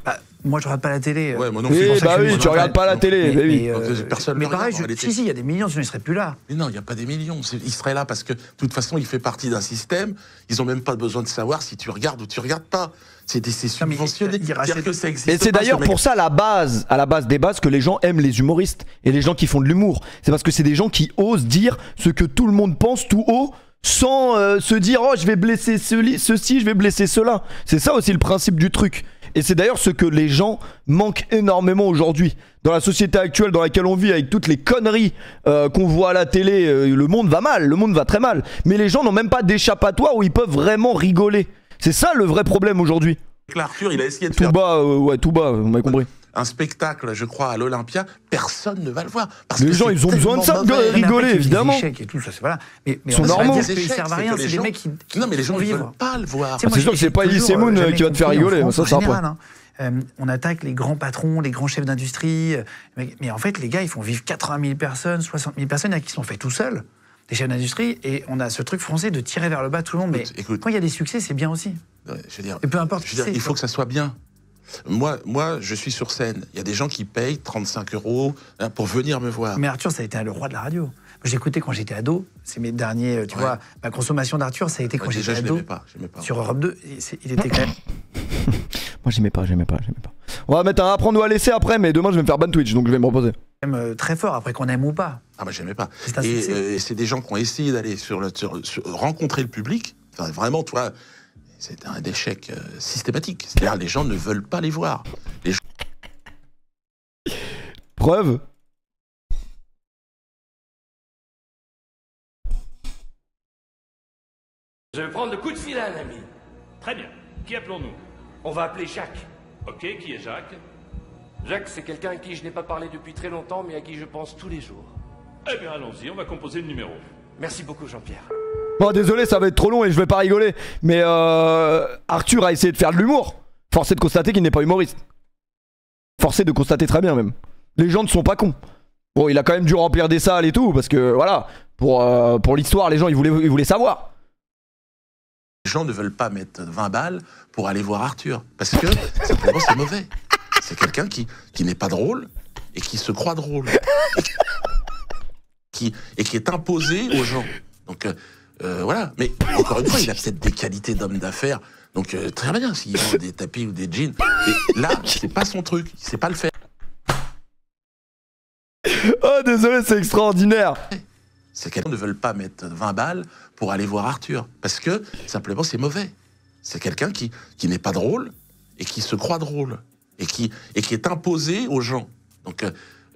Bah, moi je regarde pas la télé. Ouais, moi non Oui, plus. bah oui, tu regardes pas la télé. Personne mais ne pareil, regarde, en réalité. si, il y a des millions, sinon il serait plus là. Mais non, il n'y a pas des millions. Il serait là parce que, de toute façon, il fait partie d'un système. Ils n'ont même pas besoin de savoir si tu regardes ou tu regardes pas. C'est subventionné. Que ça existe. Et c'est d'ailleurs pour ça à la base des bases que les gens aiment les humoristes et les gens qui font de l'humour. C'est parce que c'est des gens qui osent dire ce que tout le monde pense tout haut sans se dire oh je vais blesser ceci, je vais blesser cela. C'est ça aussi le principe du truc. Et c'est d'ailleurs ce que les gens manquent énormément aujourd'hui. Dans la société actuelle dans laquelle on vit, avec toutes les conneries qu'on voit à la télé, le monde va mal, le monde va très mal. Mais les gens n'ont même pas d'échappatoire où ils peuvent vraiment rigoler. C'est ça le vrai problème aujourd'hui. Arthur, il a essayé de tout faire bas, tout bas, vous m'avez compris. Un spectacle, je crois, à l'Olympia, personne ne va le voir. Parce les que gens, ils ont besoin de ça, de rigoler, évidemment. Et tout, ça, voilà. Mais ils sont normaux. Ils servent à rien, c'est des mecs qui non, mais les gens ne vivent. veulent pas le voir. C'est sûr que c'est pas Elise Moon qui va te faire rigoler, ça c'est après. On attaque les grands patrons, les grands chefs d'industrie. Mais en fait, les gars, ils font vivre 80 000 personnes, 60 000 personnes, qui sont faits tout seuls, des chefs d'industrie. Et on a ce truc français de tirer vers le bas tout le monde. Mais quand il y a des succès, c'est bien aussi. Je veux dire, et peu importe. Il faut que ça soit bien. Moi, je suis sur scène. Il y a des gens qui payent 35 € pour venir me voir. Mais Arthur, ça a été le roi de la radio. J'écoutais quand j'étais ado. C'est mes derniers, tu vois, ma consommation d'Arthur, ça a été quand j'étais ado. J'aimais pas. Sur Europe 2, il était quand même. Moi, j'aimais pas. On va mettre un apprendre ou à laisser après, mais demain, je vais me faire ban Twitch, donc je vais me reposer. Très fort, après qu'on aime ou pas. Ah, bah, j'aimais pas. Et c'est des gens qui ont essayé d'aller rencontrer le public. Enfin, vraiment, tu vois. C'est un échec systématique. C'est-à-dire les gens ne veulent pas les voir. Preuve. Je vais prendre le coup de fil à un ami. Très bien. Qui appelons-nous? On va appeler Jacques. Ok, qui est Jacques? Jacques, c'est quelqu'un à qui je n'ai pas parlé depuis très longtemps, mais à qui je pense tous les jours. Eh bien, allons-y, on va composer le numéro. Merci beaucoup, Jean-Pierre. Bon, désolé, ça va être trop long et je vais pas rigoler. Mais Arthur a essayé de faire de l'humour. Force est de constater qu'il n'est pas humoriste. Force est de constater très bien même. Les gens ne sont pas cons. Bon, il a quand même dû remplir des salles et tout, parce que voilà, pour l'histoire, les gens ils voulaient savoir. Les gens ne veulent pas mettre 20 balles pour aller voir Arthur. Parce que simplement c'est mauvais. C'est quelqu'un qui n'est pas drôle et qui se croit drôle. Et qui est imposé aux gens. Donc voilà. Mais encore une fois, il a peut-être des qualités d'homme d'affaires. Donc très bien s'il vend des tapis ou des jeans. Mais là, c'est pas son truc. Il sait pas le faire. Oh désolé, c'est extraordinaire. C'est quelqu'un qui ne veulent pas mettre 20 balles pour aller voir Arthur. Parce que simplement c'est mauvais. C'est quelqu'un qui n'est pas drôle et qui se croit drôle. Et qui est imposé aux gens. Donc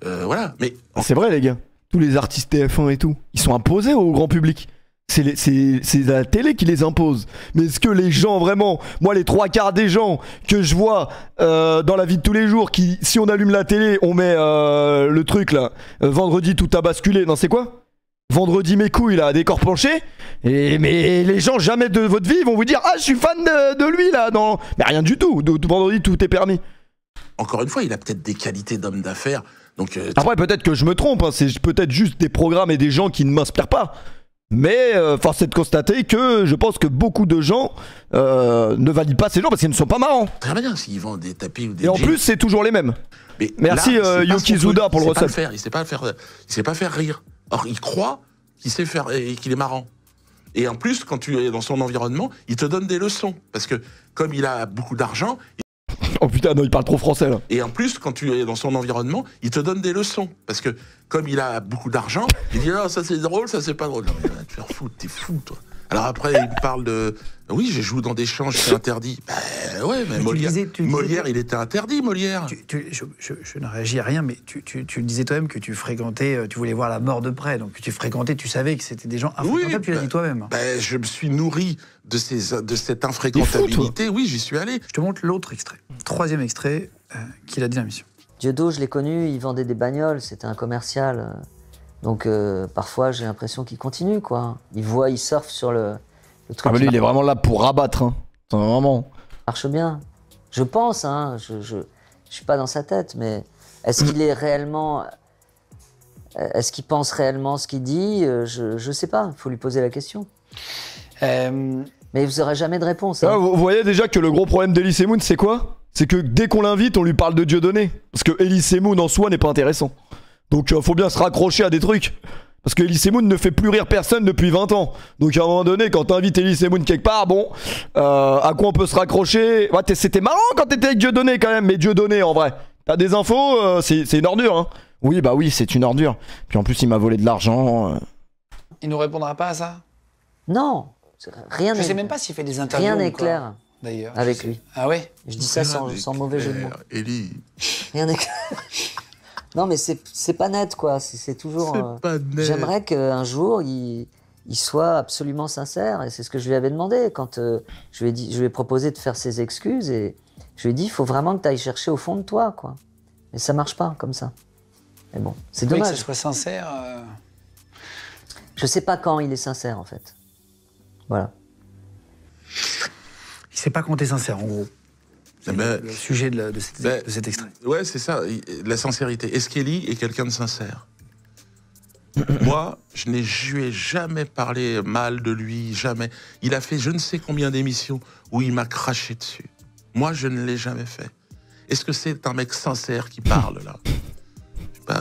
voilà. Mais c'est vrai les gars. Tous les artistes TF1 et tout, ils sont imposés au grand public. C'est la télé qui les impose. Mais est-ce que les gens vraiment, moi les 3/4 des gens que je vois dans la vie de tous les jours, qui si on allume la télé, on met le truc là, vendredi tout a basculé, non c'est quoi? Vendredi mes couilles là, décor plancher. Mais les gens jamais de votre vie vont vous dire ah je suis fan de lui là, non. Mais rien du tout, vendredi tout est permis. Encore une fois, il a peut-être des qualités d'homme d'affaires. Donc après peut-être que je me trompe, hein, c'est peut-être juste des programmes et des gens qui ne m'inspirent pas. Mais force est de constater que je pense que beaucoup de gens ne valident pas ces gens parce qu'ils ne sont pas marrants. très bien s'ils vendent des tapis ou des Et en jeans. plus c'est toujours les mêmes. Mais Merci là, Yuki Zuda pour le recette. Il sait pas faire rire. Or il croit qu'il sait faire et qu'il est marrant. Et en plus quand tu es dans son environnement, il te donne des leçons parce que comme il a beaucoup d'argent. Oh putain non il parle trop français là. Et en plus, quand tu es dans son environnement, il te donne des leçons. Parce que, comme il a beaucoup d'argent, il dit « Ah, ça c'est drôle, ça c'est pas drôle. » Non mais tu vas te foutre, t'es fou, toi. Alors après, il me parle de... Oui, j'ai joué dans des champs, j'étais interdit. Ben ouais, mais Molière, il était interdit, Molière. Je ne réagis à rien, mais tu disais toi-même que tu fréquentais, tu voulais voir la mort de près. Donc tu fréquentais, tu savais que c'était des gens infréquentables, tu l'as dit toi-même. Ben, je me suis nourri de cette infréquentabilité. Oui, j'y suis allé. Je te montre l'autre extrait. 3e extrait qu'il a dit à l'émission. Dieudo, je l'ai connu, il vendait des bagnoles, c'était un commercial. Donc parfois j'ai l'impression qu'il continue quoi. Il surfe sur le truc. Ah mais lui il est vraiment là pour rabattre. Hein. Vraiment. Marche bien. Je pense, hein, je suis pas dans sa tête, mais est-ce qu'il est réellement... Est-ce qu'il pense réellement ce qu'il dit? Je sais pas, il faut lui poser la question. Mais vous aurez jamais de réponse. Hein. Ah, vous voyez déjà que le gros problème d'Elysée Moon c'est quoi? C'est que dès qu'on l'invite on lui parle de Dieudonné. Parce que Elysée Moon en soi n'est pas intéressant. Donc faut bien se raccrocher à des trucs. Parce que Elysée Moon ne fait plus rire personne depuis 20 ans. Donc à un moment donné, quand t'invites Elysée Moon quelque part, bon, à quoi on peut se raccrocher? Ouais, c'était marrant quand t'étais avec Dieudonné quand même, mais Dieudonné en vrai. T'as des infos, c'est une ordure, hein. Oui, bah oui, c'est une ordure. Puis en plus, il m'a volé de l'argent. Il nous répondra pas à ça? Non, rien n'est... Je sais même pas s'il fait des interviews. Rien n'est ou pas, clair d'ailleurs. avec lui. Ah ouais? Je dis ça sans mauvais jeu de mots. Élie. Rien n'est clair. Non, mais c'est pas net, quoi. C'est toujours... C'est pas net. J'aimerais qu'un jour, il soit absolument sincère. Et c'est ce que je lui avais demandé quand je lui ai proposé de faire ses excuses. Et je lui ai dit, il faut vraiment que tu ailles chercher au fond de toi, quoi. Et ça marche pas comme ça. Mais bon, c'est dommage. Que ça soit sincère. Je sais pas quand il est sincère, en fait. Voilà. Il sait pas quand t'es sincère, en gros. C'est le sujet de cet extrait. Ouais, c'est ça, la sincérité. Est-ce qu'Élie est quelqu'un de sincère? Moi, je n'ai jamais parlé mal de lui, jamais. Il a fait je ne sais combien d'émissions où il m'a craché dessus. Moi, je ne l'ai jamais fait. Est-ce que c'est un mec sincère qui parle, là?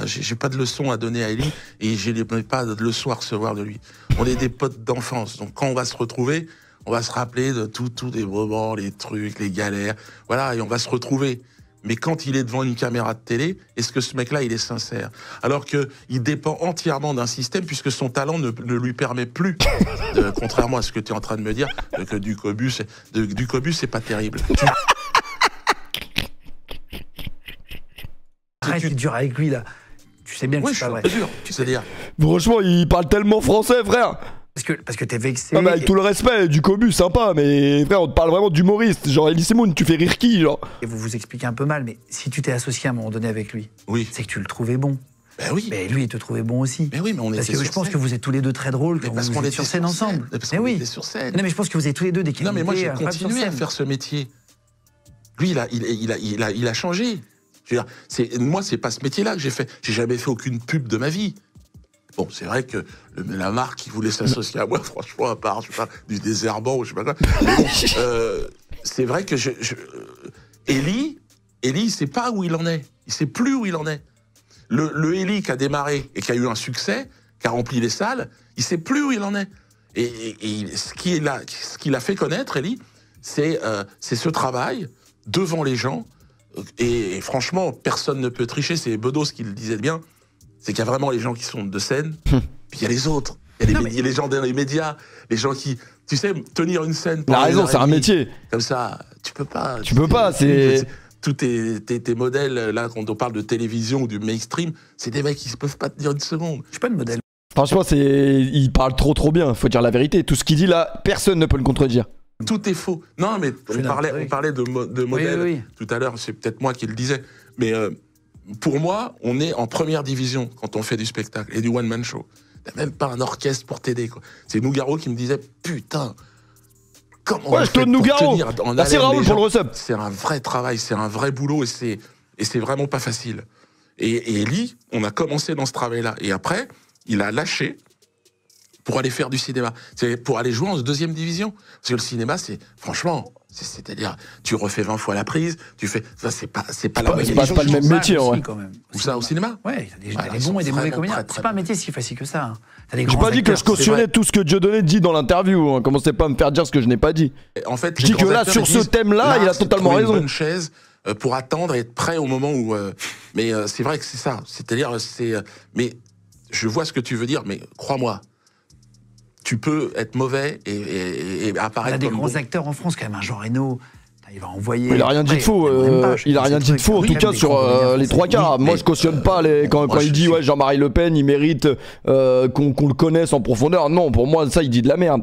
J'ai pas de leçon à donner à Élie et je n'ai pas de leçon à recevoir de lui. On est des potes d'enfance, donc quand on va se retrouver, on va se rappeler de tous les moments, les trucs, les galères, voilà, et on va se retrouver. Mais quand il est devant une caméra de télé, est-ce que ce mec-là, il est sincère? Alors qu'il dépend entièrement d'un système, puisque son talent ne lui permet plus, contrairement à ce que tu es en train de me dire, que du Cobus, c'est pas terrible. Arrête, c'est dur avec lui, là. Tu sais bien que c'est pas vrai. Oui, je suis dur, c'est-à-dire... Franchement, il parle tellement français, frère. Parce que t'es vexé. Ah bah, avec tout le respect, du Cobus, sympa, mais frère, on te parle vraiment d'humoriste. Genre, Elysée Moon, tu fais rire qui, genre? Et vous vous expliquez un peu mal, mais si tu t'es associé à un moment donné avec lui, oui, c'est que tu le trouvais bon. Ben oui. Mais lui, il te trouvait bon aussi. Mais oui, mais on était sur scène. Parce que je pense que vous êtes tous les deux très drôles quand vous êtes sur scène ensemble. Mais oui. Sur scène. Non, mais je pense que vous êtes tous les deux des qualités. Non, mais moi, j'ai continué à faire ce métier. Lui, il a changé. Je veux dire, moi, c'est pas ce métier-là que j'ai fait. J'ai jamais fait aucune pub de ma vie. Bon, c'est vrai que la marque qui voulait s'associer à moi, franchement, à part, je sais pas, du désherbant ou je sais pas quoi. C'est vrai que Élie, il sait pas où il en est. Il sait plus où il en est. Le Élie qui a démarré et qui a eu un succès, qui a rempli les salles, il sait plus où il en est. Et ce qui l'a fait connaître, Élie, c'est ce travail devant les gens. Et franchement, personne ne peut tricher. C'est Bedos qui le disait bien. C'est qu'il y a vraiment les gens qui sont de scène, puis il y a les autres. Il y a les gens dans les médias, les gens qui... Tu sais, tenir une scène... Il a raison, c'est un métier. Comme ça, tu peux pas. Tu peux pas, c'est... Tous tes modèles, là, quand on parle de télévision ou du mainstream, c'est des mecs qui ne peuvent pas tenir une seconde. Je suis pas de modèle. Franchement, il parle trop bien, faut dire la vérité. Tout ce qu'il dit là, personne ne peut le contredire. Tout est faux. Non, mais on parlait de modèle Oui. tout à l'heure, c'est peut-être moi qui le disais. Mais pour moi, on est en première division quand on fait du spectacle et du one-man show. T'as même pas un orchestre pour t'aider, quoi. C'est Nougaro qui me disait, putain, comment on fait Claude pour Nougaro. tenir en Merci haleine Raoul les pour le gens. resub. C'est un vrai travail, c'est un vrai boulot et c'est vraiment pas facile. Et Elie, on a commencé dans ce travail-là. Et après, il a lâché pour aller faire du cinéma. C'est pour aller jouer en deuxième division. Parce que le cinéma, c'est-à-dire, tu refais 20 fois la prise, tu fais... Ça, c'est pas la moyenne. C'est pas le même métier, en vrai. Où ça, au cinéma? Ouais, il y a des ils bons et des sont mauvais vraiment comédiens. très C'est pas un métier si facile que ça. Hein. T'as des J'ai grands pas dit que acteurs. je cautionnais tout ce que Dieudonné dit dans l'interview. Hein. Commencez pas à me faire dire ce que je n'ai pas dit. En fait, Je les dis que grands là, acteurs, sur ils ce disent, thème-là, il a c'est totalement trouver raison. une bonne chaise pour attendre et être prêt au moment où... mais c'est vrai que c'est ça. C'est-à-dire, mais je vois ce que tu veux dire, mais crois-moi, tu peux être mauvais et On apparaître a des comme grands bon. acteurs en France, quand même. Un Jean Reno, il va envoyer... Il a rien dit de faux. Il a rien dit de faux, en tout cas, sur les trois quarts. Moi, je cautionne pas quand il dit ouais, Jean-Marie Le Pen, il mérite qu'on le connaisse en profondeur. Non, pour moi, ça, il dit de la merde.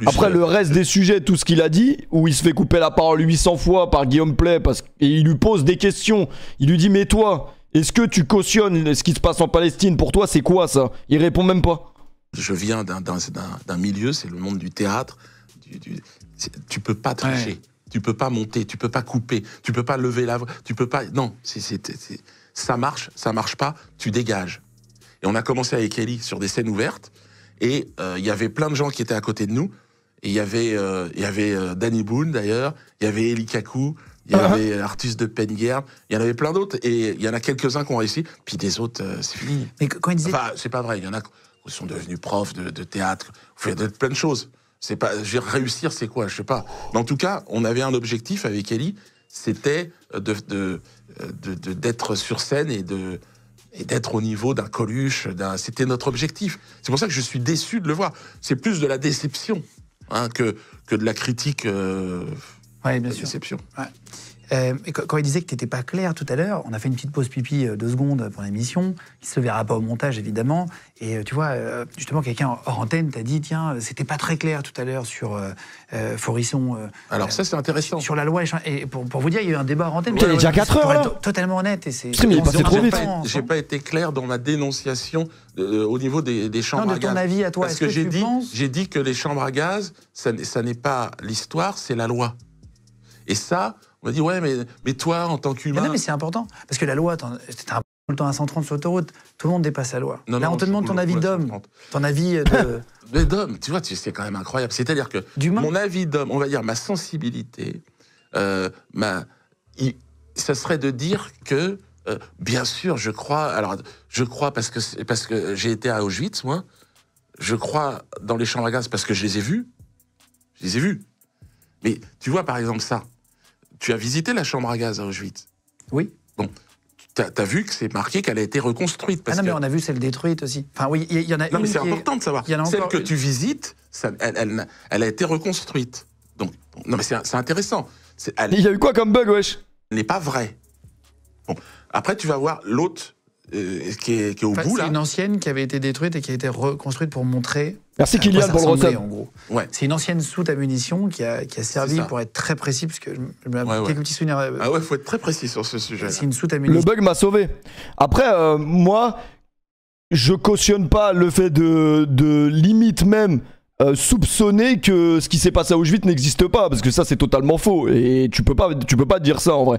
Après, le reste des sujets, tout ce qu'il a dit, où il se fait couper la parole 800 fois par Guillaume Play, et il lui pose des questions. Il lui dit, mais toi, est-ce que tu cautionnes ce qui se passe en Palestine? Pour toi, c'est quoi ça? Il répond même pas. Je viens d'un milieu, c'est le monde du théâtre. Tu peux pas tricher. Ouais. Tu peux pas monter, tu peux pas couper, tu peux pas lever la voix, tu peux pas... Non, ça marche pas, tu dégages. Et on a commencé avec Elie sur des scènes ouvertes, et il y avait plein de gens qui étaient à côté de nous, et il y avait Danny Boone d'ailleurs, il y avait Elie Kakou, il y avait Artus de Penguerre, il y en avait plein d'autres, et il y en a quelques-uns qui ont réussi, puis des autres, c'est fini. Mais quand il disait... Enfin, c'est pas vrai, il y en a qui sont devenus profs de théâtre, fait plein de choses. C'est pas, je veux dire, réussir, c'est quoi? Je sais pas. Mais en tout cas, on avait un objectif avec Elie, c'était d'être sur scène et d'être au niveau d'un Coluche. C'était notre objectif. C'est pour ça que je suis déçu de le voir. C'est plus de la déception que de la critique. Oui, bien sûr. Déception. Ouais. Et quand il disait que tu n'étais pas clair tout à l'heure, on a fait une petite pause pipi 2 secondes pour l'émission, qui se verra pas au montage évidemment, et tu vois, justement quelqu'un hors antenne t'a dit, tiens, c'était pas très clair tout à l'heure sur Forisson. Alors ça c'est intéressant. Sur la loi, et pour vous dire, il y a eu un débat hors antenne. Il est déjà 4 heures là. Totalement honnête. Il est passé trop vite. J'ai pas été clair dans ma dénonciation au niveau des chambres à gaz. De ton avis à toi, parce que j'ai dit que les chambres à gaz, ça n'est pas l'histoire, c'est la loi. Et ça, on m'a dit, ouais, mais toi, en tant qu'humain... Non, mais c'est important. Parce que la loi, c'était un peu le temps à 130 sur l'autoroute. Tout le monde dépasse la loi. Là, on te demande ton avis d'homme. Ton avis de... Mais d'homme, tu vois, c'est quand même incroyable. C'est-à-dire que mon avis d'homme, on va dire ma sensibilité, ça serait de dire que, bien sûr, je crois parce que j'ai été à Auschwitz, moi. Je crois dans les chambres à gaz parce que je les ai vus. Je les ai vus. Mais tu vois, par exemple, ça. Tu as visité la chambre à gaz à Auschwitz? Oui. Bon, t'as vu que c'est marqué qu'elle a été reconstruite. Parce mais on a vu celle détruite aussi. Enfin, oui, il y en a non, mais c'est important de savoir. Celle que tu visites, elle a été reconstruite. Donc, non, mais c'est intéressant. Il y a eu quoi comme bug, wesh? Elle n'est pas vraie. Bon, après, tu vas voir l'autre qui est au bout, là. C'est une ancienne qui avait été détruite et qui a été reconstruite pour montrer... Merci Kylian pour le recette. En gros. Ouais. C'est une ancienne soute à munitions qui a servi, pour être très précis, parce que je me quelques petits souvenirs. Ah ouais, faut être très précis sur ce sujet. C'est une soute à munitions. Le bug m'a sauvé. Après, moi, je cautionne pas le fait de limite même soupçonner que ce qui s'est passé à Auschwitz n'existe pas, parce que ça c'est totalement faux. Et tu peux pas dire ça en vrai.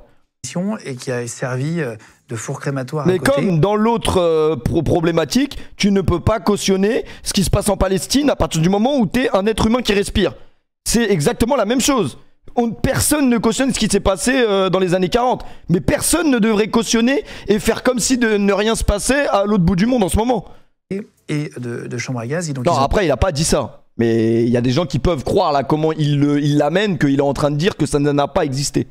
Et qui a servi de four crématoire. Mais comme dans l'autre problématique, tu ne peux pas cautionner ce qui se passe en Palestine à partir du moment où tu es un être humain qui respire. C'est exactement la même chose. Personne ne cautionne ce qui s'est passé dans les années 40. Mais personne ne devrait cautionner et faire comme si de ne rien se passait à l'autre bout du monde en ce moment. Et de chambre à gaz. Donc après, il n'a pas dit ça. Mais il y a des gens qui peuvent croire là comment il l'amène, qu'il est en train de dire que ça n'a pas existé.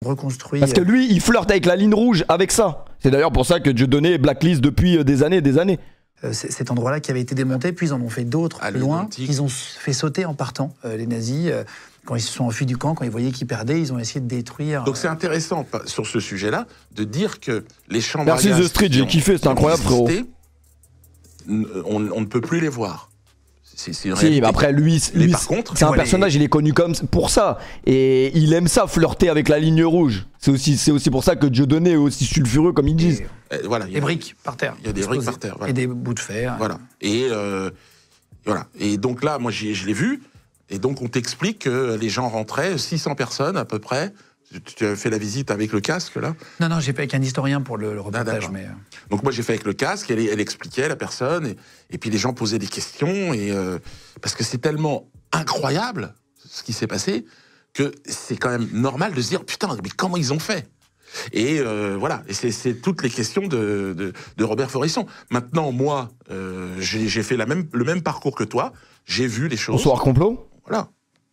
Reconstruit. Parce que lui, il flirte avec la ligne rouge avec ça. C'est d'ailleurs pour ça que Dieudonné est blacklist depuis des années et des années. Cet endroit-là qui avait été démonté, puis ils en ont fait d'autres plus loin. Ils ont fait sauter en partant, les nazis. Quand ils se sont enfuis du camp, quand ils voyaient qu'ils perdaient, ils ont essayé de détruire. Donc c'est intéressant sur ce sujet-là de dire que les chambres à gaz. Merci The Street, j'ai kiffé, c'est incroyable frérot. on ne peut plus les voir. C'est une Si, réalité. mais après lui, Mais par contre, c'est un vois, personnage, il est connu comme pour ça, et il aime ça, flirter avec la ligne rouge. C'est aussi pour ça que Dieudonné est aussi sulfureux comme ils disent. voilà, il y Des a- briques par terre. Il y a des briques exposées. par terre, voilà. Et des bouts de fer. Voilà. Et voilà. Et donc là, moi, je l'ai vu. Et donc, on t'explique que les gens rentraient, 600 personnes à peu près. Tu as fait la visite avec le casque, là. Non, j'ai pas avec un historien pour le reportage, d'accord. mais... Donc moi, j'ai fait avec le casque. Elle expliquait la personne. Et puis les gens posaient des questions. Parce que c'est tellement incroyable ce qui s'est passé que c'est quand même normal de se dire putain, mais comment ils ont fait? Et voilà, et c'est toutes les questions de Robert Forisson. Maintenant, moi, j'ai fait le même parcours que toi. J'ai vu les choses. Bonsoir complot. Voilà,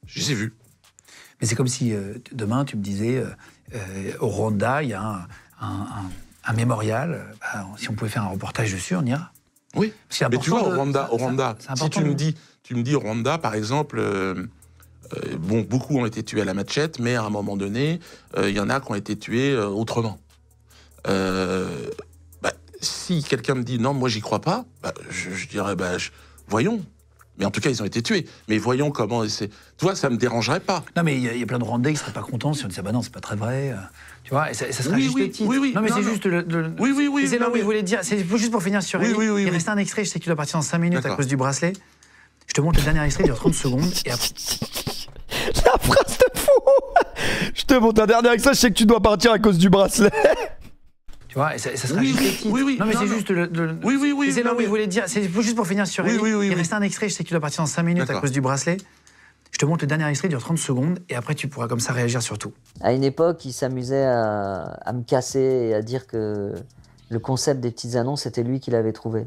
je les ai vus. Mais c'est comme si demain, tu me disais, au Rwanda, il y a un mémorial. Bah, si on pouvait faire un reportage dessus, on ira. Oui, Parce que c'est mais tu vois, important au Rwanda, c'est si important tu me dis au Rwanda, par exemple, bon, beaucoup ont été tués à la machette, mais à un moment donné, il y en a qui ont été tués autrement. Si quelqu'un me dit non, moi j'y crois pas, je dirais voyons. Mais en tout cas, ils ont été tués. Mais voyons comment c'est. Tu vois, ça me dérangerait pas. Non, mais il y a plein de Rwandais qui seraient pas contents si on disait bah non, c'est pas très vrai. Tu vois, et ça sera Oui, juste oui, le titre. oui. Non, mais Non, c'est non. juste Oui. C'est là non, où mais- il voulait dire. C'est juste pour finir sur Oui, Ellie. oui. Il restait un extrait, je sais qu'il doit partir dans 5 minutes à D'accord. cause du bracelet. Je te montre le dernier extrait, il dure 30 secondes. Et après, La phrase de fou. Je te montre un dernier extrait, je sais que tu dois partir à cause du bracelet. tu vois, et ça sera Oui, juste oui, le titre. oui. Non, mais Non, c'est non. juste Oui. C'est là non, où mais- il voulait dire. C'est juste pour finir sur Oui, Ellie. oui. Il restait un extrait, je sais qu'il doit partir dans 5 minutes à D'accord. cause du bracelet. Je te montre le dernier extrait, il dure 30 secondes. Et après, tu pourras comme ça réagir sur tout. À une époque, il s'amusait à me casser et à dire que le concept des petites annonces, c'était lui qui l'avait trouvé.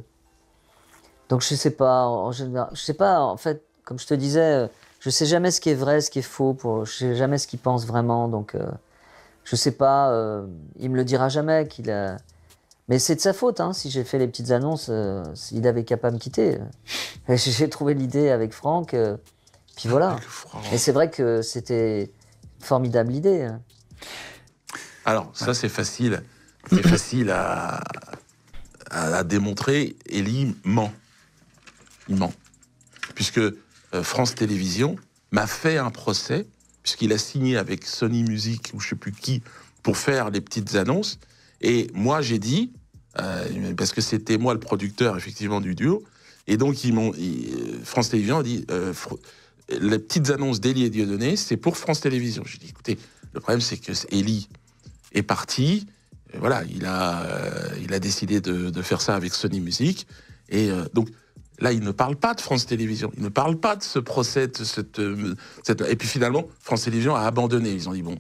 Donc je sais pas, en général, je sais pas, en fait, comme je te disais, je sais jamais ce qui est vrai, ce qui est faux, je sais jamais ce qu'il pense vraiment, donc je sais pas, il me le dira jamais qu'il a... Mais c'est de sa faute, hein, si j'ai fait les petites annonces, il avait qu'à pas me quitter. J'ai trouvé l'idée avec Franck, puis voilà. Et c'est vrai que c'était une formidable idée. Hein. Alors, ça, c'est facile. C'est facile à démontrer. Ellie ment. Il ment. Puisque France Télévisions m'a fait un procès, puisqu'il a signé avec Sony Music, ou je sais plus qui, pour faire les petites annonces. Et moi, j'ai dit, parce que c'était moi le producteur, effectivement, du duo, et donc France Télévisions a dit, les petites annonces d'Ellie et Dieudonné, c'est pour France Télévisions. J'ai dit, écoutez, le problème, c'est que Ellie est parti. Voilà, il a décidé de faire ça avec Sony Music. Et donc, là, il ne parle pas de France Télévisions. Il ne parle pas de ce procès, de cette... Et puis finalement, France Télévisions a abandonné. Ils ont dit, bon.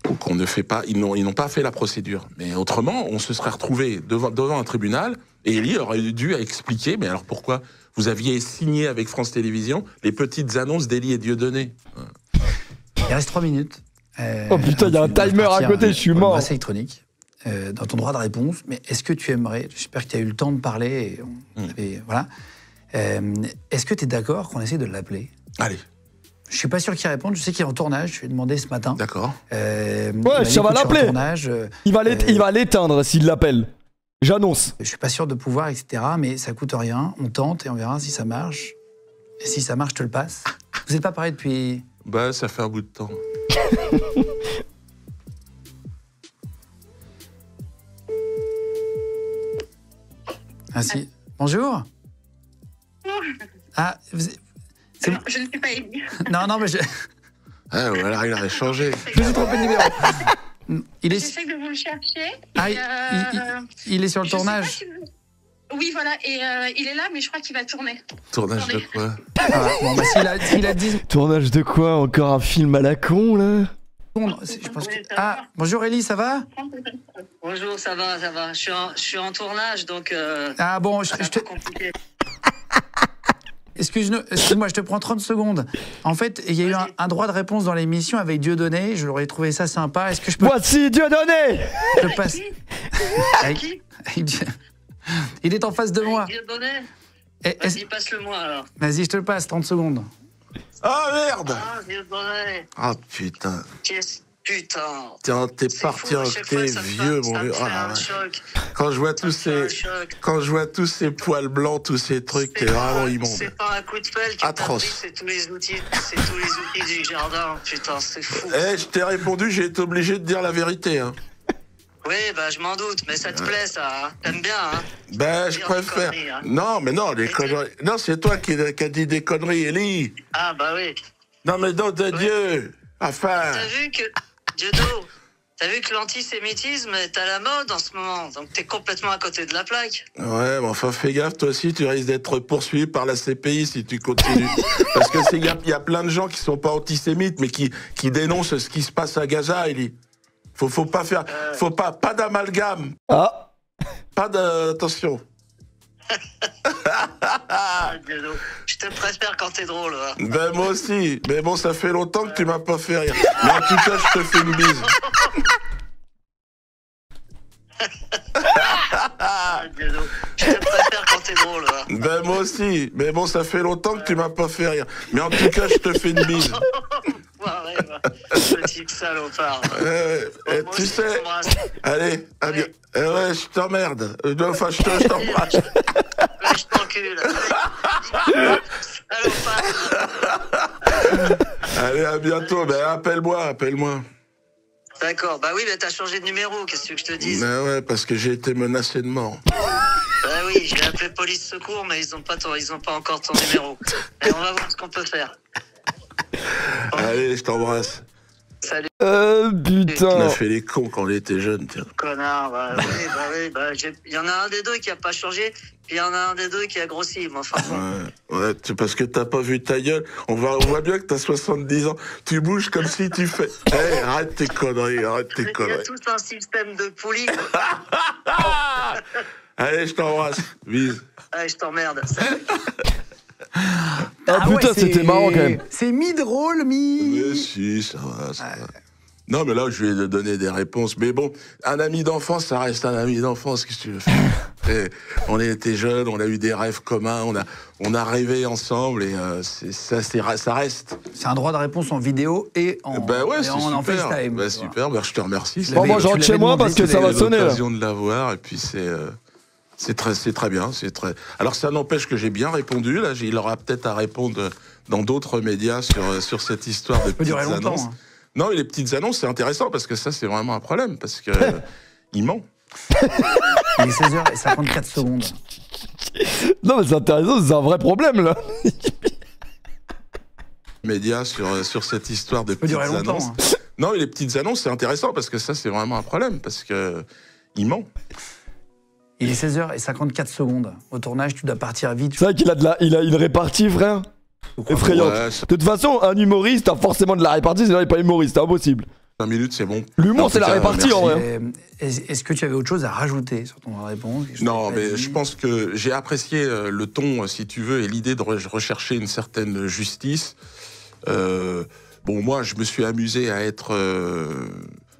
Donc, on ne fait pas... Ils n'ont pas fait la procédure. Mais autrement, on se serait retrouvé devant un tribunal et Ellie aurait dû expliquer, mais alors pourquoi vous aviez signé avec France Télévisions les petites annonces d'Ellie et Dieudonné? Il reste 3 minutes. Oh putain, il y a un timer à côté, je suis mort. Bracelet électronique. Dans ton droit de réponse, mais est-ce que tu aimerais, j'espère que tu as eu le temps de parler, voilà. Est-ce que tu es d'accord qu'on essaie de l'appeler? Allez, Je suis pas sûr qu'il réponde, je sais qu'il est en tournage, je lui ai demandé ce matin. d'accord. Ouais, ça va l'appeler. Il va l'éteindre s'il l'appelle. J'annonce. Je suis pas sûr de pouvoir, etc., mais ça coûte rien, on tente et on verra si ça marche. Et si ça marche, je te le passe. Vous n'êtes pas pareil depuis... Bah, ça fait un bout de temps. Ah si. Bonjour. Ah, c'est bon. Je ne suis pas Ellie. Non, mais je... Ah, voilà, il a changé. Je me suis trompé de numéro. Il est... J'essaie de vous le chercher. Ah, et, il est sur le je sais tournage. pas si vous- Oui, voilà, et il est là, mais je crois qu'il va tourner. Tournage de quoi? Ah, bon, bah s'il a 10 Tournage de quoi? Encore un film à la con, là? secondes, je pense que... Ah, bonjour Ellie, ça va? Bonjour, ça va. Je suis en tournage, donc Ah bon, je te... compliqué. Excuse-moi, je te prends 30 secondes. En fait, il y a eu un droit de réponse dans l'émission avec Dieudonné. Je l'aurais trouvé ça sympa. Est-ce que je peux... Voici Dieudonné. Je te passe... Il est en face de moi. Vas-y, passe-le-moi alors. Vas-y, je te le passe, 30 secondes. Ah, merde! Ah, Dieudonné. Ah, putain. Putain. Tiens, t'es C'est parti fou, à en chaque fois, t'es ça me vieux, fait- mon ça me vieux. fait Oh la un vache. choc. Quand je vois Ça me fait un choc. quand je vois tous ces poils blancs, tous ces trucs, t'es vraiment immonde. C'est pas un coup de pelle qui Atroce. t'abrit, c'est tous les outils du jardin. Putain, c'est fou. Eh, je t'ai répondu, j'ai été obligé de dire la vérité. Hein. Oui, bah je m'en doute, mais ça te plaît, ça. Hein. T'aimes bien, hein. Ben, je Dire des préfère. conneries, hein. Non, mais non, les conneries. Non, c'est toi qui a dit des conneries, Ellie. Ah, bah oui. Non, mais non, de Dieu. Enfin. T'as vu que, Diodo, t'as vu que l'antisémitisme est à la mode en ce moment, donc t'es complètement à côté de la plaque. Ouais, mais enfin, fais gaffe, toi aussi, tu risques d'être poursuivi par la CPI si tu continues. Parce que il y a plein de gens qui sont pas antisémites, mais qui dénoncent ce qui se passe à Gaza, Ellie. Faut pas faire, pas d'amalgame. Ah. Pas de, attention. Ah, Diodo, je te préfère quand t'es drôle. Hein. Ben, moi aussi. Mais bon, ça fait longtemps que tu m'as pas fait rire. Mais en tout cas, je te fais une bise. Ah, Diodo, je te préfère quand t'es drôle. Hein. Ben, moi aussi. Mais bon, ça fait longtemps que tu m'as pas fait rire. Mais en tout cas, je te fais une bise. Ouais, petit salopard. Moi Tu aussi, sais, je t'embrasse. allez, à bien. Ouais, je t'emmerde. Enfin, je t'embrasse. Ouais, je t'encule. Salopard. Allez, à bientôt. Ben, appelle-moi. D'accord, bah oui, mais t'as changé de numéro, qu'est-ce que tu veux que je te dise? Ben ouais, parce que j'ai été menacé de mort. Bah oui, j'ai appelé police secours, mais ils ont pas encore ton numéro. Et on va voir ce qu'on peut faire. Allez, je t'embrasse. Salut. On Putain. a fait les cons quand on était jeunes, tiens. Connard, il y en a un des deux qui a pas changé, puis il y en a un des deux qui a grossi, moi, enfin bon. Ouais, parce que t'as pas vu ta gueule. On voit bien que t'as 70 ans. Tu bouges comme si tu fais... Hey, arrête tes conneries. Il y a tout un système de poulies. Allez, je t'embrasse. Bise. Allez, je t'emmerde. Ah putain, c'était marrant quand même. C'est mi-drôle, Mais si, ça va. Non, mais là, je lui ai donné des réponses. Mais bon, un ami d'enfance, ça reste un ami d'enfance. Qu'est-ce que tu veux faire? Et on était jeunes, on a eu des rêves communs, on a rêvé ensemble et ça reste. C'est un droit de réponse en vidéo et en, Ben ouais, c'est en super. FaceTime. Ben super, ben je te remercie. Bon, moi je rentre chez moi parce que ça va sonner là. L'occasion de l'avoir et puis c'est très bien. Alors ça n'empêche que j'ai bien répondu. Là, il aura peut-être à répondre dans d'autres médias sur cette histoire de petites annonces. Hein. Non, mais les petites annonces, c'est intéressant parce que ça, c'est vraiment un problème parce que il ment. Il est 16h54. Non, mais c'est intéressant, c'est un vrai problème là. Médias sur cette histoire de petites annonces. Hein. Non, mais les petites annonces, c'est intéressant parce que ça, c'est vraiment un problème parce que il ment. Il est 16h54. Au tournage, tu dois partir vite. C'est vrai qu'il a une répartie, frère. Effrayante. Ouais, de toute façon, un humoriste a forcément de la répartie, sinon il n'est pas humoriste, c'est impossible. 5 minutes, c'est bon. L'humour, c'est la répartie en vrai. Est-ce que tu avais autre chose à rajouter sur ton réponse? Non, mais je pense que j'ai apprécié le ton, si tu veux, et l'idée de rechercher une certaine justice. Bon, moi, je me suis amusé à être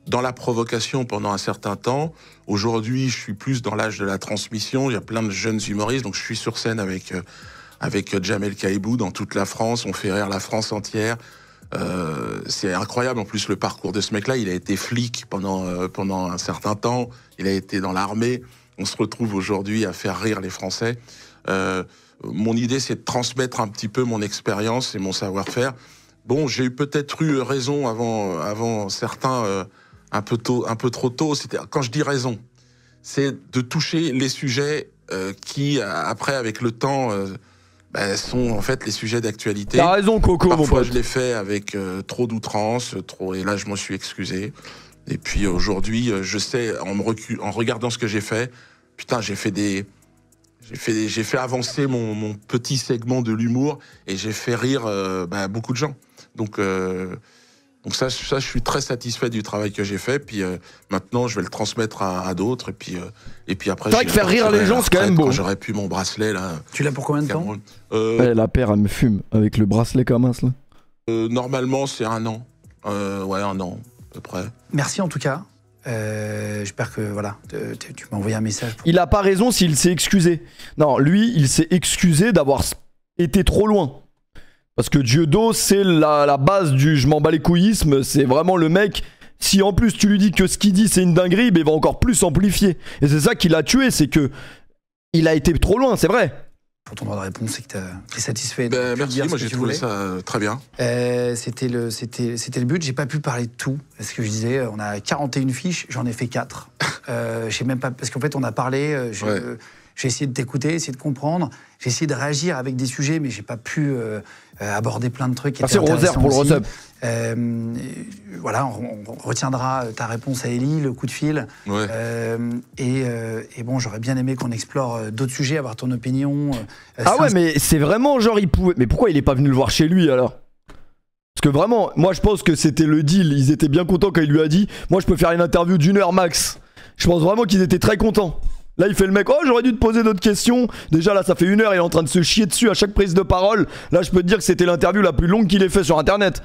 dans la provocation pendant un certain temps. Aujourd'hui, je suis plus dans l'âge de la transmission. Il y a plein de jeunes humoristes, donc je suis sur scène avec Jamel Kaïbou dans toute la France. On fait rire la France entière. C'est incroyable en plus le parcours de ce mec-là. Il a été flic pendant un certain temps. Il a été dans l'armée. On se retrouve aujourd'hui à faire rire les Français. Mon idée, c'est de transmettre un petit peu mon expérience et mon savoir-faire. Bon, j'ai peut-être eu raison avant certains un peu trop tôt. Quand je dis raison, c'est de toucher les sujets qui, après, avec le temps, sont en fait les sujets d'actualité. T'as raison, Coco, mon Parfois, pote. je l'ai fait avec trop d'outrance, et là, je m'en suis excusé. Et puis aujourd'hui, je sais, en regardant ce que j'ai fait, putain, j'ai fait avancer mon petit segment de l'humour et j'ai fait rire beaucoup de gens. Donc ça, je suis très satisfait du travail que j'ai fait. Puis maintenant, je vais le transmettre à d'autres. Et puis après, c'est vrai que faire rire les gens, c'est quand même beau. J'aurais pu mon bracelet là. Tu l'as pour combien de temps? La paire, elle me fume avec le bracelet comme ça. Normalement, c'est 1 an. Ouais, 1 an à peu près. Merci en tout cas. J'espère que voilà, tu m'as envoyé un message. Il a pas raison s'il s'est excusé. Non, lui, il s'est excusé d'avoir été trop loin. Parce que Diodo, c'est la base du je m'en bats les couillisme. C'est vraiment le mec si en plus tu lui dis que ce qu'il dit c'est une dinguerie, il va encore plus amplifier. Et c'est ça qui l'a tué, c'est que il a été trop loin, c'est vrai. Pour ton droit de réponse, c'est que tu es satisfait. Merci, moi j'ai trouvé ça très bien. C'était le but, j'ai pas pu parler de tout. Parce que je disais, on a 41 fiches, j'en ai fait 4. Je sais même pas, parce qu'en fait on a parlé, j'ai essayé de t'écouter, essayé de comprendre, j'ai essayé de réagir avec des sujets, mais j'ai pas pu aborder plein de trucs. Merci Rosaire pour le recep. Voilà, on retiendra ta réponse à Ellie, le coup de fil. Ouais. Et bon, j'aurais bien aimé qu'on explore d'autres sujets, avoir ton opinion. Ah ouais, mais c'est vraiment genre il pouvait. Mais pourquoi il est pas venu le voir chez lui alors? Parce que vraiment, moi je pense que c'était le deal. Ils étaient bien contents quand il lui a dit moi je peux faire une interview d'1 heure max. Je pense vraiment qu'ils étaient très contents. Là il fait le mec, oh j'aurais dû te poser d'autres questions. Déjà là ça fait 1 heure, il est en train de se chier dessus à chaque prise de parole. Là je peux te dire que c'était l'interview la plus longue qu'il ait fait sur internet.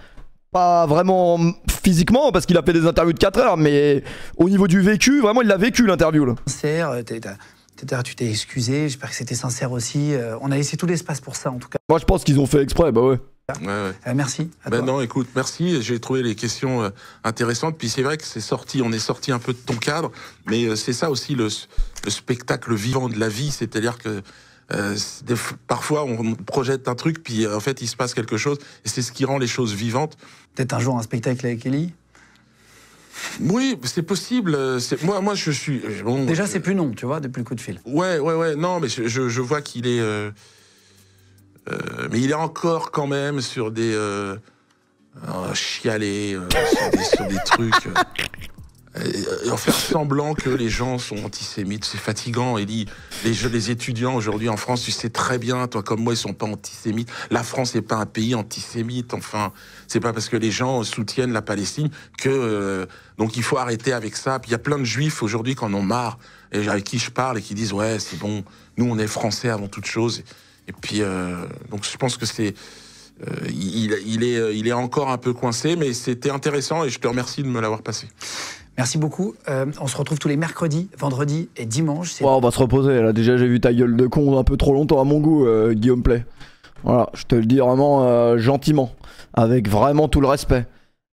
Pas vraiment physiquement parce qu'il a fait des interviews de 4 heures, mais au niveau du vécu, vraiment il l'a vécu l'interview là. Tu t'es excusé, j'espère que c'était sincère aussi. On a laissé tout l'espace pour ça en tout cas. Moi je pense qu'ils ont fait exprès, bah ouais. Merci. Non, écoute, merci. J'ai trouvé les questions intéressantes. Puis c'est vrai que on est sorti un peu de ton cadre, mais c'est ça aussi le spectacle vivant de la vie, c'est-à-dire que parfois on projette un truc, puis en fait il se passe quelque chose, et c'est ce qui rend les choses vivantes. Peut-être un jour un spectacle avec Ellie. Oui, c'est possible. Moi, je suis. Bon, déjà, c'est plus non, tu vois, depuis le coup de fil. Ouais. Non, mais je vois qu'il est. Mais il est encore quand même sur des chialer sur des trucs. En faire semblant que les gens sont antisémites, c'est fatigant. Ellie, les étudiants aujourd'hui en France, tu sais très bien, toi comme moi, ils sont pas antisémites. La France n'est pas un pays antisémite. Enfin, c'est pas parce que les gens soutiennent la Palestine que donc il faut arrêter avec ça. Puis il y a plein de juifs aujourd'hui qui en ont marre et avec qui je parle et qui disent ouais c'est bon, nous on est français avant toute chose. Et puis donc je pense que c'est il est encore un peu coincé, mais c'était intéressant et je te remercie de me l'avoir passé. Merci beaucoup. On se retrouve tous les mercredis, vendredis et dimanches. On va se reposer. Là, déjà, j'ai vu ta gueule de con un peu trop longtemps à mon goût, Guillaume Play. Voilà, je te le dis vraiment gentiment, avec vraiment tout le respect.